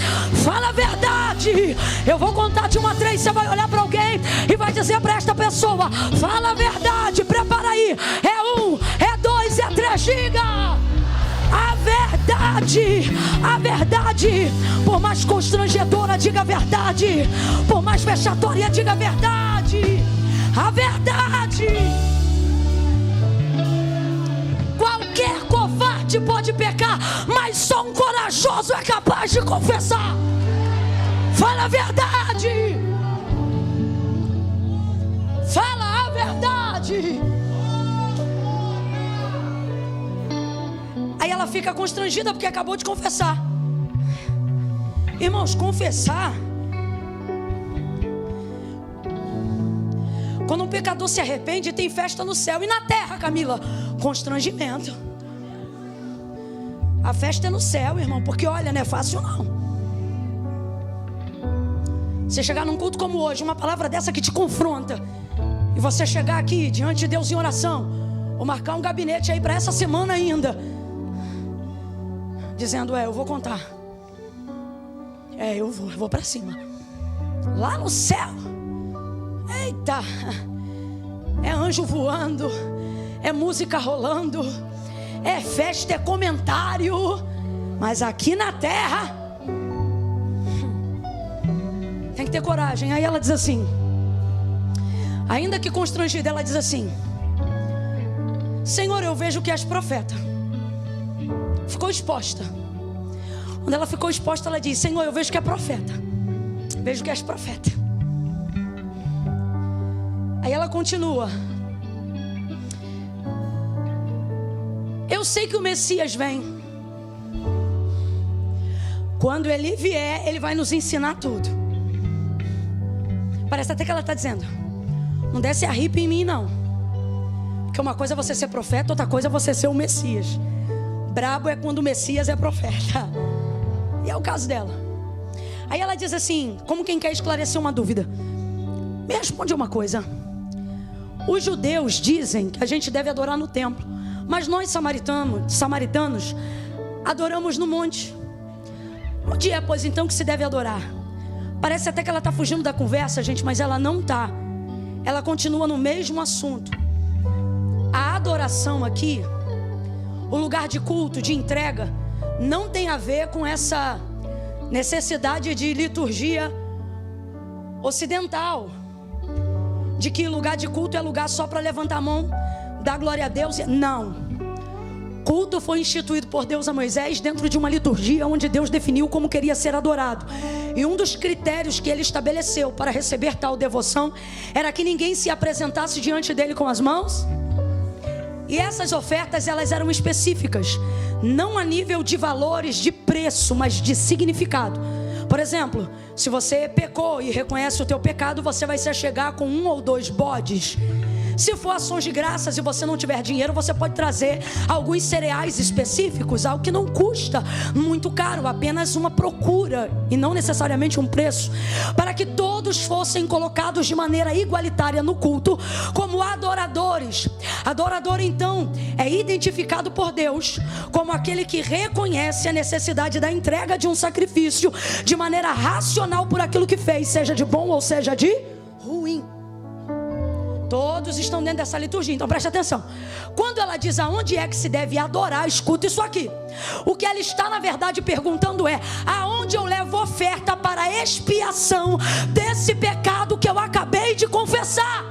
Fala a verdade. Eu vou contar de 1 a 3, você vai olhar para alguém e vai dizer para esta pessoa: fala a verdade. Prepara aí. É 1, é 2, é 3. Diga a verdade. A verdade. Por mais constrangedora, diga a verdade. Por mais vexatória, diga a verdade. A verdade. Qualquer covarde pode pecar, mas só um corajoso é capaz de confessar. Fala a verdade. Fala a verdade. Aí ela fica constrangida porque acabou de confessar. Irmãos, confessar, quando um pecador se arrepende, tem festa no céu. E na terra, Camila? Constrangimento. A festa é no céu, irmão, porque olha, não é fácil não. Você chegar num culto como hoje, uma palavra dessa que te confronta, e você chegar aqui diante de Deus em oração, ou marcar um gabinete aí para essa semana ainda, dizendo: eu vou contar, eu vou para cima, lá no céu, eita, é anjo voando, é música rolando, é festa, é comentário, mas aqui na terra tem que ter coragem. Aí ela diz assim, ainda que constrangida, ela diz assim: Senhor, eu vejo que és profeta. Ficou exposta. Quando ela ficou exposta, ela diz: Senhor, eu vejo que é profeta. Vejo que és profeta. Aí ela continua: eu sei que o Messias vem. Quando ele vier, ele vai nos ensinar tudo. Parece até que ela está dizendo: não desce arrepio em mim não, porque uma coisa é você ser profeta, outra coisa é você ser o Messias. Brabo é quando o Messias é profeta. E é o caso dela. Aí ela diz assim, como quem quer esclarecer uma dúvida: me responde uma coisa. Os judeus dizem que a gente deve adorar no templo, mas nós samaritanos adoramos no monte. Onde é, pois, então que se deve adorar? Parece até que ela está fugindo da conversa, gente, mas ela não está. Ela continua no mesmo assunto. A adoração aqui, o lugar de culto, de entrega, não tem a ver com essa necessidade de liturgia ocidental, de que lugar de culto é lugar só para levantar a mão, dar glória a Deus. Não. Culto foi instituído por Deus a Moisés dentro de uma liturgia onde Deus definiu como queria ser adorado. E um dos critérios que ele estabeleceu para receber tal devoção era que ninguém se apresentasse diante dele com as mãos. E essas ofertas, elas eram específicas, não a nível de valores de preço, mas de significado. Por exemplo, se você pecou e reconhece o teu pecado, você vai se achegar com 1 ou 2 bodes. Se for ações de graças e você não tiver dinheiro, você pode trazer alguns cereais específicos, algo que não custa muito caro, apenas uma procura e não necessariamente um preço, para que todos fossem colocados de maneira igualitária no culto como adoradores. Adorador, então, é identificado por Deus como aquele que reconhece a necessidade da entrega de um sacrifício de maneira racional por aquilo que fez, seja de bom ou seja de ruim. Todos estão dentro dessa liturgia, então preste atenção. Quando ela diz aonde é que se deve adorar, escuta isso aqui. O que ela está na verdade perguntando é: aonde eu levo oferta para a expiação desse pecado que eu acabei de confessar?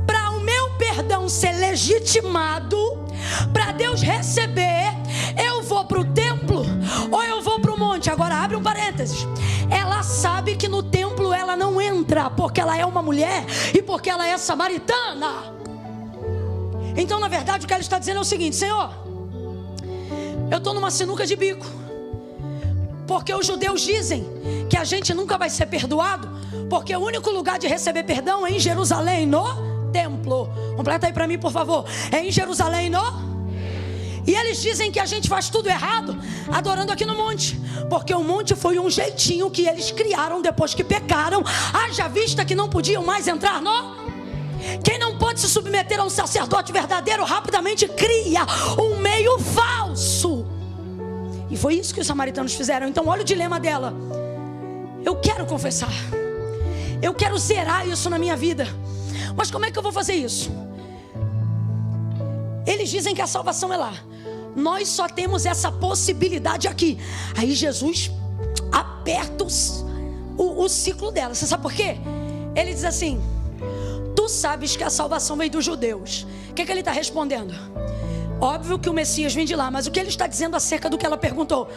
Para o meu perdão ser legitimado, para Deus receber, eu vou para o templo ou eu vou para o monte? Agora abre um parênteses. Ela sabe que no templo ela não entra, porque ela é uma mulher e porque ela é samaritana. Então, na verdade, o que ela está dizendo é o seguinte: Senhor, eu estou numa sinuca de bico, porque os judeus dizem que a gente nunca vai ser perdoado, porque o único lugar de receber perdão é em Jerusalém, no templo. Completa aí para mim, por favor. É em Jerusalém, no... E eles dizem que a gente faz tudo errado adorando aqui no monte, porque o monte foi um jeitinho que eles criaram depois que pecaram, haja vista que não podiam mais entrar no... Quem não pode se submeter a um sacerdote verdadeiro rapidamente cria um meio falso. E foi isso que os samaritanos fizeram. Então olha o dilema dela: eu quero confessar, eu quero zerar isso na minha vida, mas como é que eu vou fazer isso? Eles dizem que a salvação é lá, nós só temos essa possibilidade aqui. Aí Jesus aperta o ciclo dela. Você sabe por quê? Ele diz assim: tu sabes que a salvação vem dos judeus. O que ele está respondendo? Óbvio que o Messias vem de lá, mas o que ele está dizendo acerca do que ela perguntou?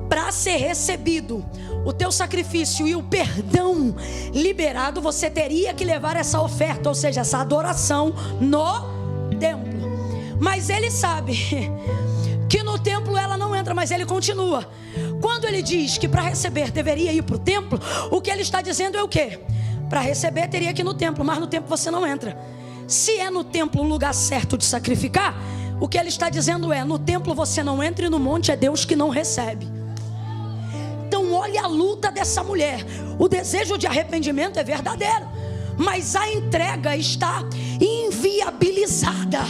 Para ser recebido o teu sacrifício e o perdão liberado, você teria que levar essa oferta, ou seja, essa adoração no templo. Mas ele sabe que no templo ela não entra, mas ele continua. Quando ele diz que para receber deveria ir para o templo, o que ele está dizendo é o quê? Para receber teria que ir no templo, mas no templo você não entra. Se é no templo um lugar certo de sacrificar, o que ele está dizendo é: no templo você não entra e no monte é Deus que não recebe. Então olha a luta dessa mulher. O desejo de arrependimento é verdadeiro, mas a entrega está inviabilizada,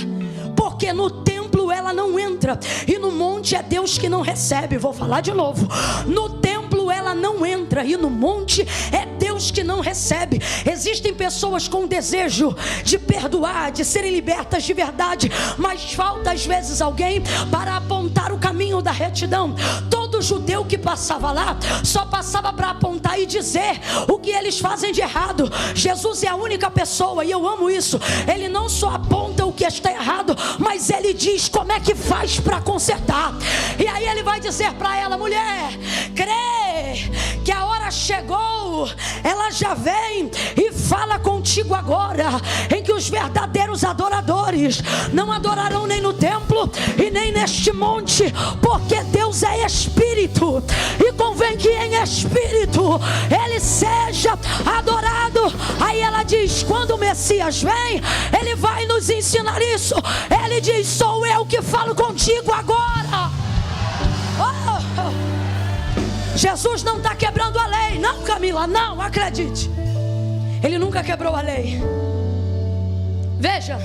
porque no templo ela não entra e no monte é Deus que não recebe. Vou falar de novo: no templo ela não entra e no monte é Deus que não recebe. Existem pessoas com desejo de perdoar, de serem libertas de verdade, mas falta às vezes alguém para apontar o caminho da retidão. Todo judeu que passava lá só passava para apontar e dizer o que eles fazem de errado. Jesus é a única pessoa, e eu amo isso, ele não só aponta o que está errado, mas ele diz como é que faz para consertar. E aí ele vai dizer para ela: mulher, crê que a hora chegou, ela já vem e fala contigo agora, em que os verdadeiros adoradores não adorarão nem no templo e nem neste monte, porque Deus é Espírito, e convém que em Espírito ele seja adorado. Aí ela diz: quando o Messias vem, ele vai nos ensinar isso. Ele diz: sou eu que falo contigo agora. Jesus não está quebrando a lei, não, Camila, não, acredite, ele nunca quebrou a lei. Veja,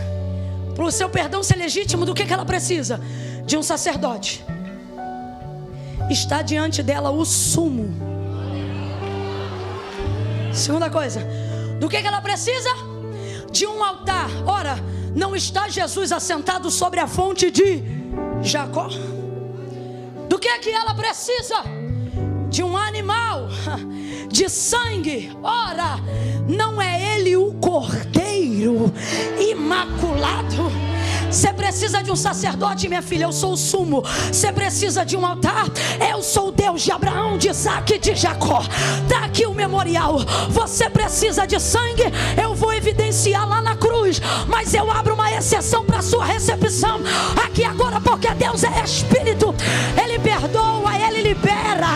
para o seu perdão ser legítimo, do que ela precisa? De um sacerdote. Está diante dela o sumo. Segunda coisa, do que ela precisa? De um altar. Ora, não está Jesus assentado sobre a fonte de Jacó? Do que ela precisa? De um animal, de sangue. Ora, não é ele o cordeiro imaculado? Você precisa de um sacerdote, minha filha, eu sou o sumo. Você precisa de um altar, eu sou o Deus de Abraão, de Isaac e de Jacó. Está aqui o memorial. Você precisa de sangue, eu vou evidenciar lá na cruz. Jesus, mas eu abro uma exceção para a sua recepção aqui agora, porque Deus é Espírito. Ele perdoa, Ele libera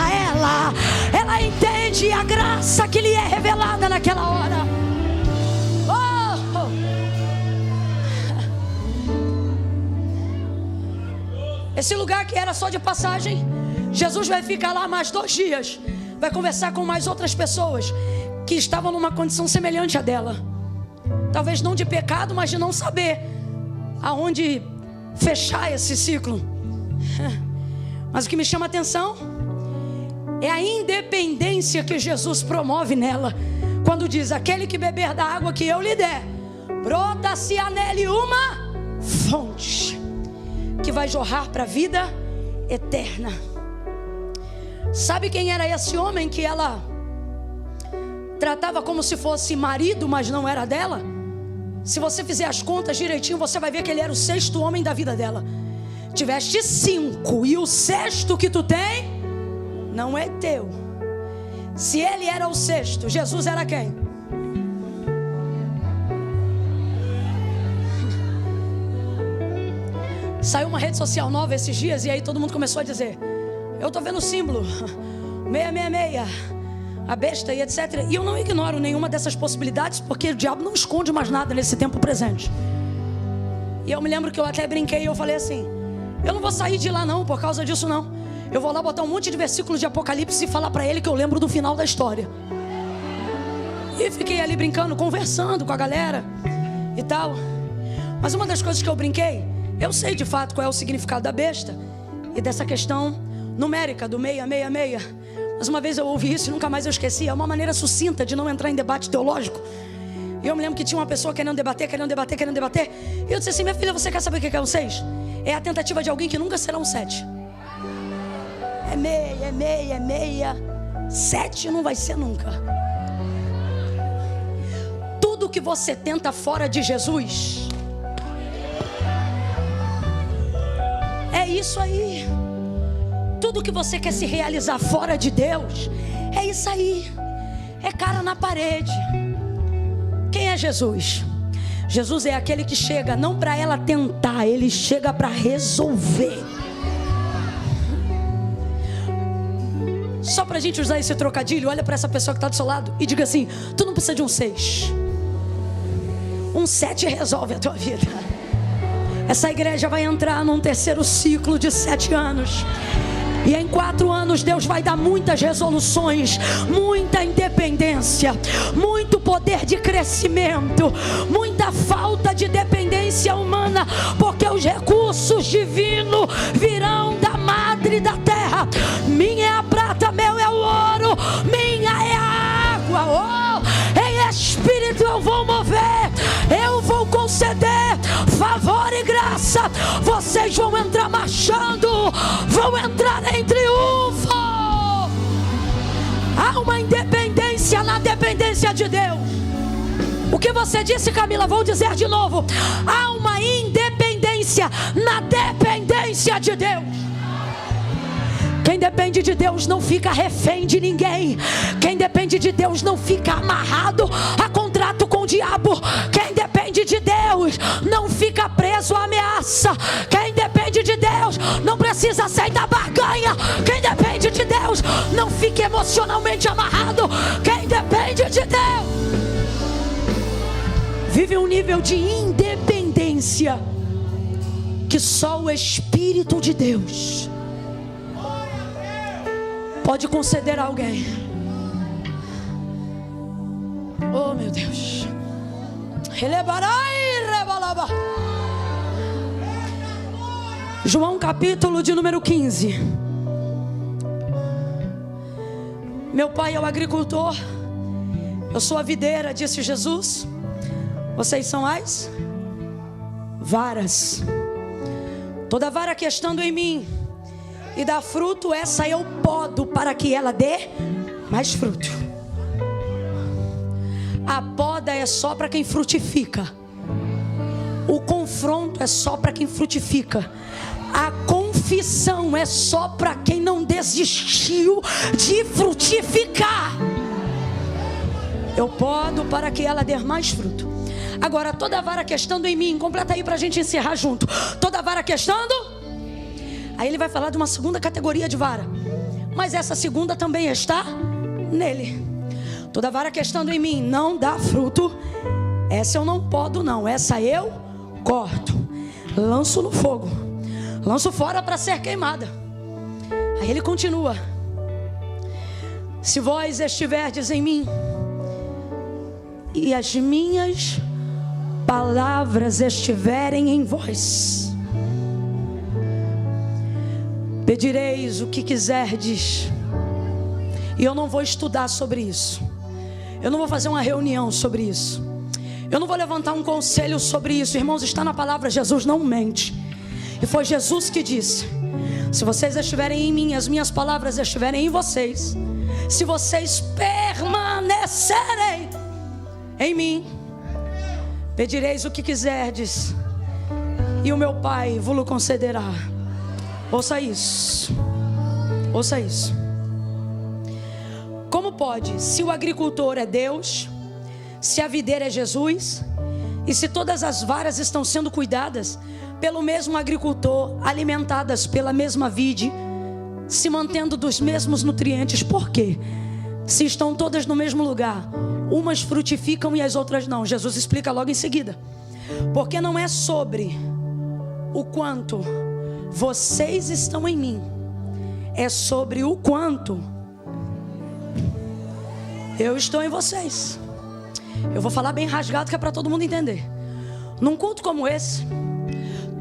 ela entende a graça que lhe é revelada naquela hora. Esse lugar que era só de passagem, Jesus vai ficar lá mais 2 dias, vai conversar com mais outras pessoas que estavam numa condição semelhante à dela, talvez não de pecado, mas de não saber aonde fechar esse ciclo. Mas o que me chama a atenção é a independência que Jesus promove nela, quando diz: aquele que beber da água que eu lhe der, brota-se-á nele uma fonte que vai jorrar para a vida eterna. Sabe quem era esse homem que ela tratava como se fosse marido, mas não era dela? Se você fizer as contas direitinho, você vai ver que ele era o 6º homem da vida dela. Tiveste 5 e o 6º que tu tem não é teu. Se ele era o 6º, Jesus era quem? Saiu uma rede social nova esses dias, e aí todo mundo começou a dizer: eu estou vendo o símbolo 666, a besta e etc. E eu não ignoro nenhuma dessas possibilidades, porque o diabo não esconde mais nada nesse tempo presente. E eu me lembro que eu até brinquei e eu falei assim: eu não vou sair de lá não, por causa disso não. Eu vou lá botar um monte de versículos de Apocalipse e falar para ele que eu lembro do final da história. E fiquei ali brincando, conversando com a galera e tal. Mas uma das coisas que eu brinquei, eu sei de fato qual é o significado da besta e dessa questão numérica do 666. Mas uma vez eu ouvi isso e nunca mais eu esqueci. É uma maneira sucinta de não entrar em debate teológico. E eu me lembro que tinha uma pessoa querendo debater. E eu disse assim: minha filha, você quer saber o que é um 6? É a tentativa de alguém que nunca será um 7. É meia. 7 não vai ser nunca. Tudo que você tenta fora de Jesus, é isso aí. Tudo que você quer se realizar fora de Deus, é isso aí. É cara na parede. Quem é Jesus? Jesus é aquele que chega não para ela tentar, ele chega para resolver. Só para a gente usar esse trocadilho, olha para essa pessoa que está do seu lado e diga assim: tu não precisa de um 6. Um 7 resolve a tua vida. Essa igreja vai entrar num 3º ciclo de 7 anos. E em 4 anos Deus vai dar muitas resoluções, muita independência, muito poder de crescimento, muita falta de dependência humana, porque os recursos divinos virão da madre da terra. Minha é a prata, meu é o ouro, minha é a água. Em Espírito eu vou mover, eu vou conceder favor e graça. Vocês vão entrar marchando, vão entrar em triunfo. Há uma independência na dependência de Deus. O que você disse, Camila, vou dizer de novo: há uma independência na dependência de Deus. Quem depende de Deus não fica refém de ninguém. Quem depende de Deus não fica amarrado a contrato com o diabo. Quem depende de Deus não fica preso a ameaça. Quem depende de Deus não precisa aceitar barganha. Quem depende de Deus não fica emocionalmente amarrado. Quem depende de Deus vive um nível de independência que só o Espírito de Deus pode conceder a alguém. Oh, meu Deus. João capítulo de número 15. Meu pai é o agricultor, eu sou a videira, disse Jesus. Vocês são as varas. Toda vara que estando em mim e dá fruto, essa eu podo para que ela dê mais fruto. A poda é só para quem frutifica. O confronto é só para quem frutifica. A confissão é só para quem não desistiu de frutificar. Eu podo para que ela dê mais fruto. Agora, toda vara que estando em mim, completa aí para a gente encerrar junto. Toda vara que estando. Aí ele vai falar de uma segunda categoria de vara, mas essa segunda também está nele. Toda vara que estando em mim não dá fruto, essa eu não podo não, essa eu corto, lanço no fogo, lanço fora para ser queimada. Aí ele continua: se vós estiverdes em mim e as minhas palavras estiverem em vós, pedireis o que quiserdes. E eu não vou estudar sobre isso, eu não vou fazer uma reunião sobre isso, eu não vou levantar um conselho sobre isso. Irmãos, está na palavra, Jesus não mente. E foi Jesus que disse: se vocês estiverem em mim, as minhas palavras estiverem em vocês, se vocês permanecerem em mim, pedireis o que quiserdes, e o meu Pai vos concederá. Ouça isso, ouça isso. Como pode, se o agricultor é Deus, se a videira é Jesus, e se todas as varas estão sendo cuidadas pelo mesmo agricultor, alimentadas pela mesma vide, se mantendo dos mesmos nutrientes, por quê? Se estão todas no mesmo lugar, umas frutificam e as outras não. Jesus explica logo em seguida: porque não é sobre o quanto vocês estão em mim, é sobre o quanto eu estou em vocês. Eu vou falar bem rasgado, que é para todo mundo entender. Num culto como esse,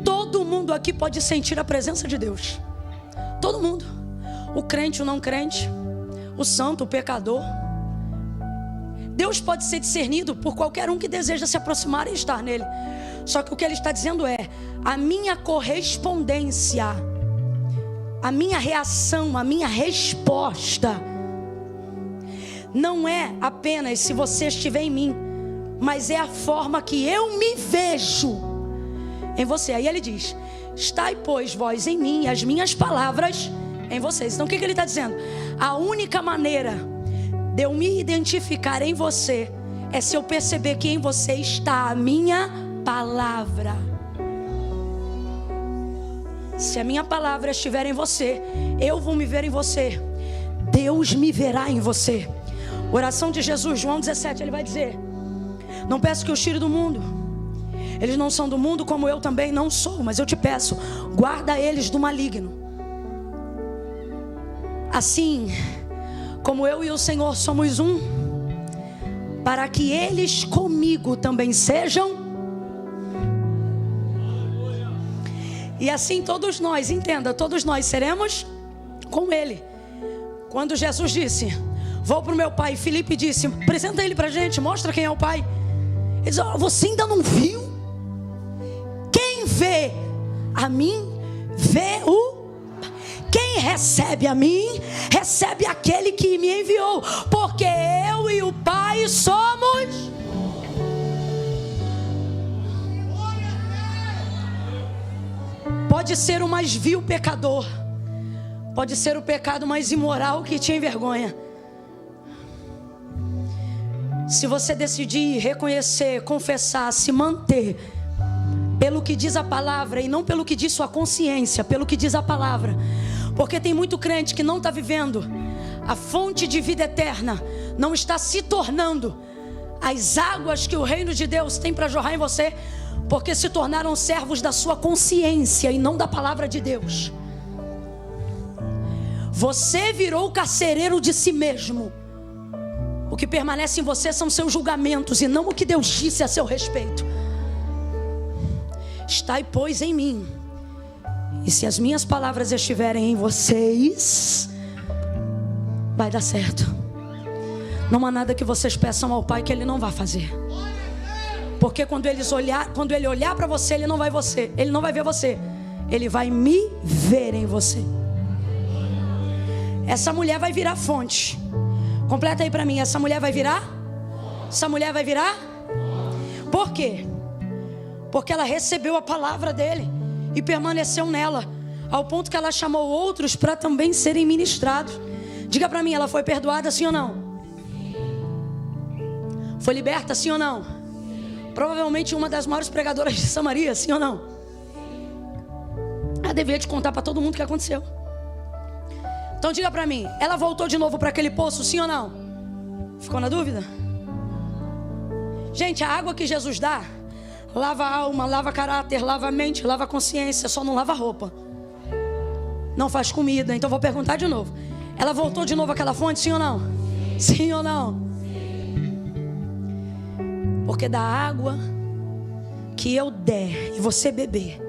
todo mundo aqui pode sentir a presença de Deus. Todo mundo. O crente, o não crente, o santo, o pecador. Deus pode ser discernido por qualquer um que deseja se aproximar e estar nele. Só que o que ele está dizendo é: a minha correspondência, a minha reação, a minha resposta não é apenas se você estiver em mim, mas é a forma que eu me vejo em você. Aí ele diz: estai, pois, vós em mim, e as minhas palavras em vocês. Então o que ele está dizendo? A única maneira de eu me identificar em você é se eu perceber que em você está a minha palavra. Se a minha palavra estiver em você, eu vou me ver em você, Deus me verá em você. Oração de Jesus, João 17, ele vai dizer: não peço que os tire do mundo, eles não são do mundo, como eu também não sou, mas eu te peço, guarda eles do maligno. Assim como eu e o Senhor somos um, para que eles comigo também sejam. E assim todos nós, entenda, todos nós seremos com Ele. Quando Jesus disse: vou para o meu Pai, Filipe disse: apresenta Ele para a gente, mostra quem é o Pai. Ele disse: oh, você ainda não viu? Quem vê a mim, vê o... Quem recebe a mim, recebe aquele que me enviou. Porque eu e o Pai somos... Pode ser o mais vil pecador, pode ser o pecado mais imoral que te envergonha. Se você decidir reconhecer, confessar, se manter pelo que diz a palavra e não pelo que diz sua consciência, pelo que diz a palavra. Porque tem muito crente que não está vivendo a fonte de vida eterna, não está se tornando as águas que o reino de Deus tem para jorrar em você, porque se tornaram servos da sua consciência e não da palavra de Deus. Você virou carcereiro de si mesmo. O que permanece em você são seus julgamentos e não o que Deus disse a seu respeito. Estai, pois, em mim, e se as minhas palavras estiverem em vocês, vai dar certo. Não há nada que vocês peçam ao Pai que Ele não vai fazer. Porque quando Ele olhar para você, Ele não vai ver você, Ele vai me ver em você. Essa mulher vai virar fonte. Completa aí para mim, essa mulher vai virar? Essa mulher vai virar? Por quê? Porque ela recebeu a palavra dele e permaneceu nela, ao ponto que ela chamou outros para também serem ministrados. Diga para mim, ela foi perdoada, sim ou não? Foi liberta, sim ou não? Provavelmente uma das maiores pregadoras de Samaria, sim ou não? Ela devia te contar para todo mundo o que aconteceu. Então diga para mim, ela voltou de novo para aquele poço, sim ou não? Ficou na dúvida? Gente, a água que Jesus dá lava a alma, lava caráter, lava a mente, lava a consciência, só não lava a roupa. Não faz comida. Então vou perguntar de novo. Ela voltou de novo àquela fonte, sim ou não? Sim ou não? Porque da água que eu der e você beber,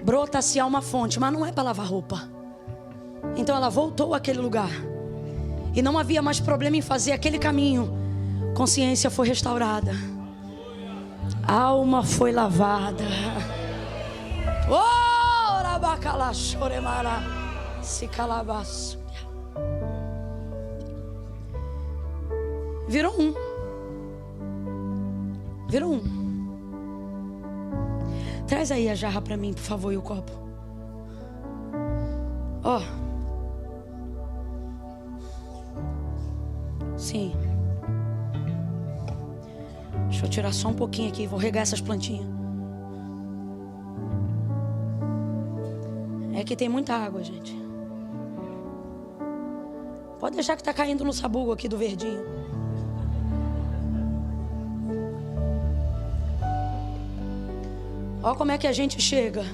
brota-se a uma fonte, mas não é para lavar roupa. Então ela voltou àquele lugar e não havia mais problema em fazer aquele caminho. Consciência foi restaurada, a alma foi lavada. Virou um. Virou um. Traz aí a jarra para mim, por favor, e o copo. Ó. Sim. Deixa eu tirar só um pouquinho aqui. Vou regar essas plantinhas. É que tem muita água, gente. Pode deixar que tá caindo no sabugo aqui do verdinho. Olha como é que a gente chega.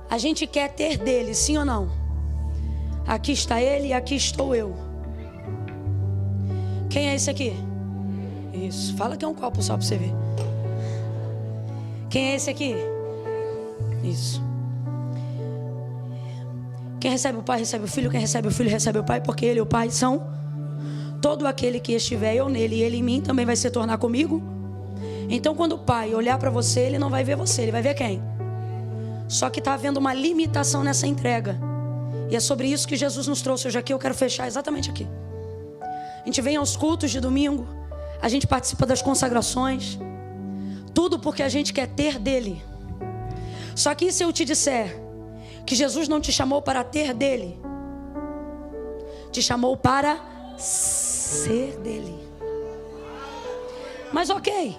A gente quer ter dele, sim ou não? Aqui está ele e aqui estou eu. Quem é esse aqui? Isso, fala que é um copo só para você ver. Quem é esse aqui? Isso. Quem recebe o Pai recebe o Filho. Quem recebe o Filho recebe o Pai, porque ele e o Pai são. Todo aquele que estiver eu nele e ele em mim também vai se tornar comigo. Então quando o Pai olhar para você, ele não vai ver você, ele vai ver quem? Só que está havendo uma limitação nessa entrega. E é sobre isso que Jesus nos trouxe hoje aqui. Eu quero fechar exatamente aqui. A gente vem aos cultos de domingo, a gente participa das consagrações, tudo porque a gente quer ter dele. Só que se eu te disser que Jesus não te chamou para ter dele, te chamou para ser dele. Mas ok,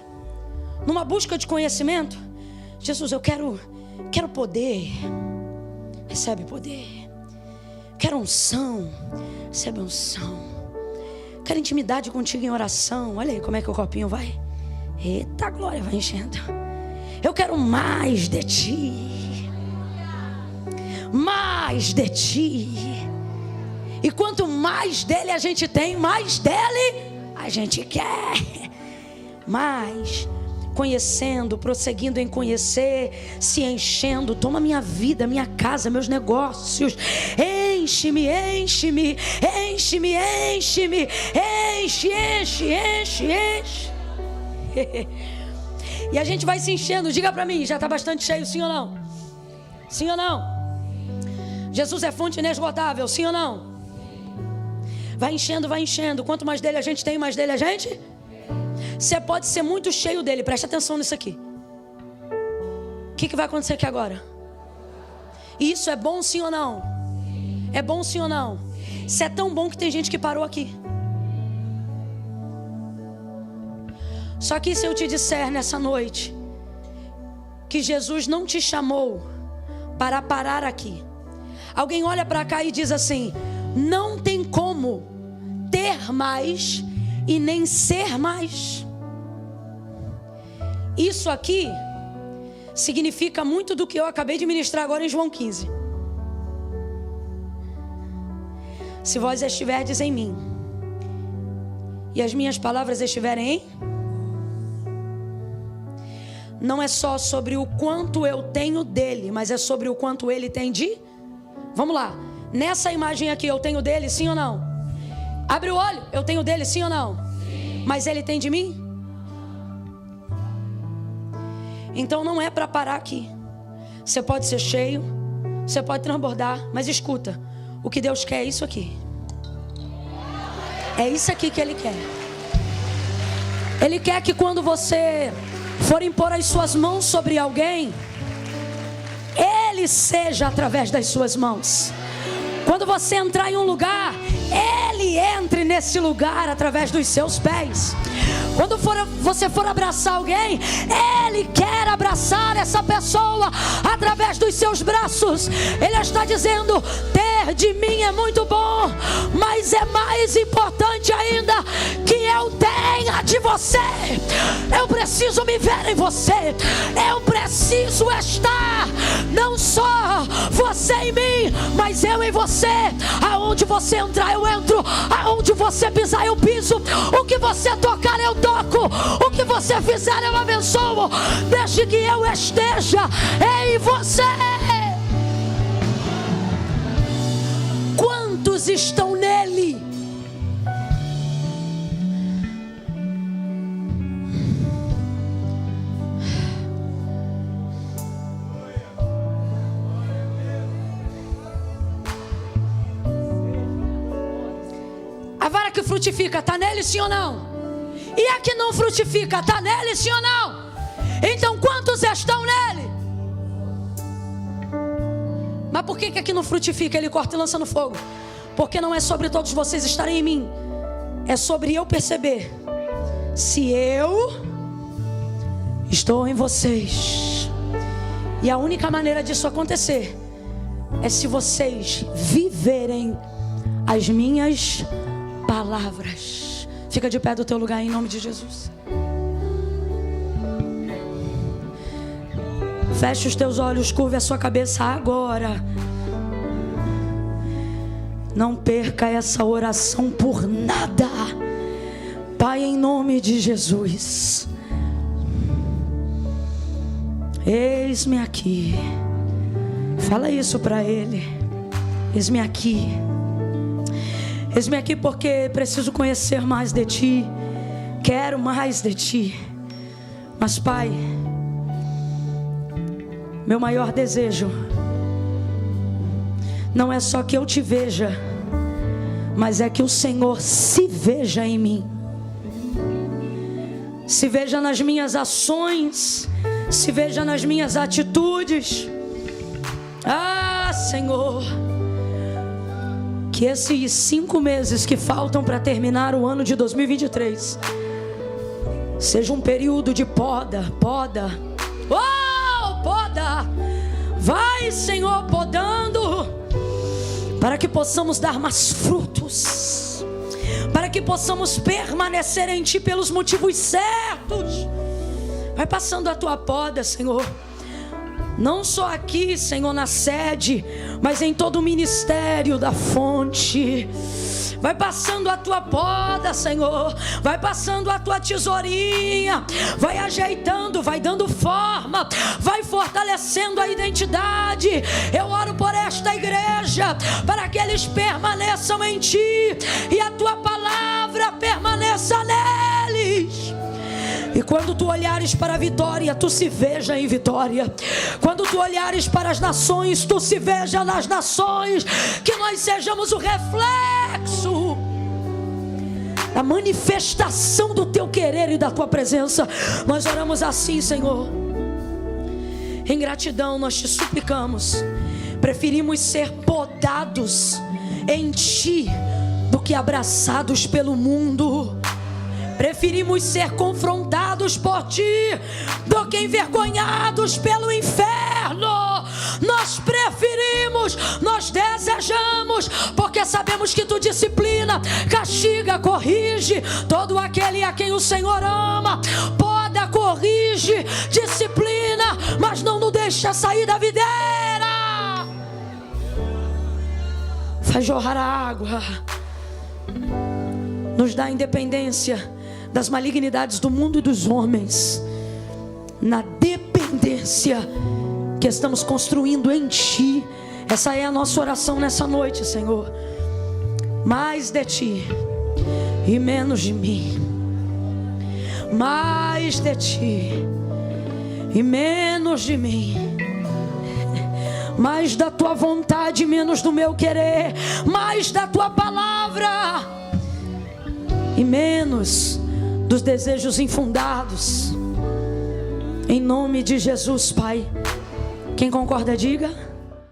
numa busca de conhecimento, Jesus, eu quero poder. Recebe poder. Quero unção. Recebe unção. Quero intimidade contigo em oração. Olha aí como é que o copinho vai. Eita glória, vai enchendo. Eu quero mais de ti. Mais de ti. E quanto mais dele a gente tem, mais dele a gente quer. Mais. Conhecendo, prosseguindo em conhecer, se enchendo. Toma minha vida, minha casa, meus negócios. Enche-me, enche-me, enche-me, enche-me. Enche, enche, enche, enche. E a gente vai se enchendo. Diga pra mim, já está bastante cheio, sim ou não? Sim ou não? Jesus é fonte inesgotável, sim ou não? Vai enchendo, vai enchendo. Quanto mais dele a gente tem, mais dele a gente... Você pode ser muito cheio dele. Presta atenção nisso aqui. O que vai acontecer aqui agora? Isso é bom sim ou não? É bom sim ou não? Isso é tão bom que tem gente que parou aqui. Só que se eu te disser nessa noite que Jesus não te chamou para parar aqui. Alguém olha para cá e diz assim: não tem como ter mais e nem ser mais. Isso aqui significa muito do que eu acabei de ministrar agora em João 15. Se vós estiverdes em mim e as minhas palavras estiverem em... Não é só sobre o quanto eu tenho dele, mas é sobre o quanto ele tem de... Vamos lá. Nessa imagem aqui eu tenho dele, sim ou não? Abre o olho, eu tenho dele, sim ou não? Sim. Mas ele tem de mim? Então não é para parar aqui. Você pode ser cheio, você pode transbordar, mas escuta, o que Deus quer é isso aqui. É isso aqui que Ele quer. Ele quer que quando você for impor as suas mãos sobre alguém, Ele seja através das suas mãos. Quando você entrar em um lugar, Ele entre nesse lugar através dos seus pés. Quando você for abraçar alguém, Ele quer abraçar essa pessoa através dos seus braços. Ele está dizendo: ter de mim é muito bom, mas é mais importante ainda que eu tenha de você. Eu preciso me ver em você. Eu preciso estar, não só você em mim, mas eu em você. Aonde você entrar, eu entro. Aonde você pisar, eu piso. O que você tocar, eu toco. O que você fizer, eu abençoo. Deixe que eu esteja em você. Quantos estão nele? A vara que frutifica, está nele, sim ou não? E a que não frutifica, está nele, sim ou não? Então quantos estão nele? Mas por que aqui não frutifica? Ele corta e lança no fogo. Porque não é sobre todos vocês estarem em mim, é sobre eu perceber se eu estou em vocês. E a única maneira disso acontecer é se vocês viverem as minhas palavras. Fica de pé do teu lugar em nome de Jesus. Feche os teus olhos, curve a sua cabeça agora. Não perca essa oração por nada. Pai, em nome de Jesus, eis-me aqui. Fala isso para Ele. Eis-me aqui. Eis-me aqui porque preciso conhecer mais de Ti. Quero mais de Ti. Mas Pai, meu maior desejo não é só que eu Te veja, mas é que o Senhor se veja em mim. Se veja nas minhas ações, se veja nas minhas atitudes. Ah, Senhor, que esses 5 meses que faltam para terminar o ano de 2023 seja um período de poda. Oh, poda! Vai, Senhor, podando, para que possamos dar mais frutos, para que possamos permanecer em Ti pelos motivos certos. Vai passando a Tua poda, Senhor. Não só aqui, Senhor, na sede, mas em todo o ministério da fonte. Vai passando a Tua poda, Senhor. Vai passando a Tua tesourinha. Vai ajeitando, vai dando forma. Vai fortalecendo a identidade. Eu oro por esta igreja, para que eles permaneçam em Ti e a Tua palavra permaneça neles. E quando Tu olhares para a vitória, Tu se veja em vitória. Quando Tu olhares para as nações, Tu se veja nas nações. Que nós sejamos o reflexo da manifestação do Teu querer e da Tua presença. Nós oramos assim, Senhor. Em gratidão nós Te suplicamos. Preferimos ser podados em Ti do que abraçados pelo mundo. Preferimos ser confrontados por Ti do que envergonhados pelo inferno. Nós preferimos, nós desejamos, porque sabemos que Tu disciplina, castiga, corrige todo aquele a quem o Senhor ama. Poda, corrige, disciplina, mas não nos deixa sair da videira. Faz jorrar a água. Nos dá independência das malignidades do mundo e dos homens, na dependência que estamos construindo em Ti. Essa é a nossa oração nessa noite, Senhor. Mais de Ti e menos de mim. Mais de Ti e menos de mim. Mais da Tua vontade, menos do meu querer. Mais da Tua palavra e menos dos desejos infundados. Em nome de Jesus, Pai. Quem concorda, diga.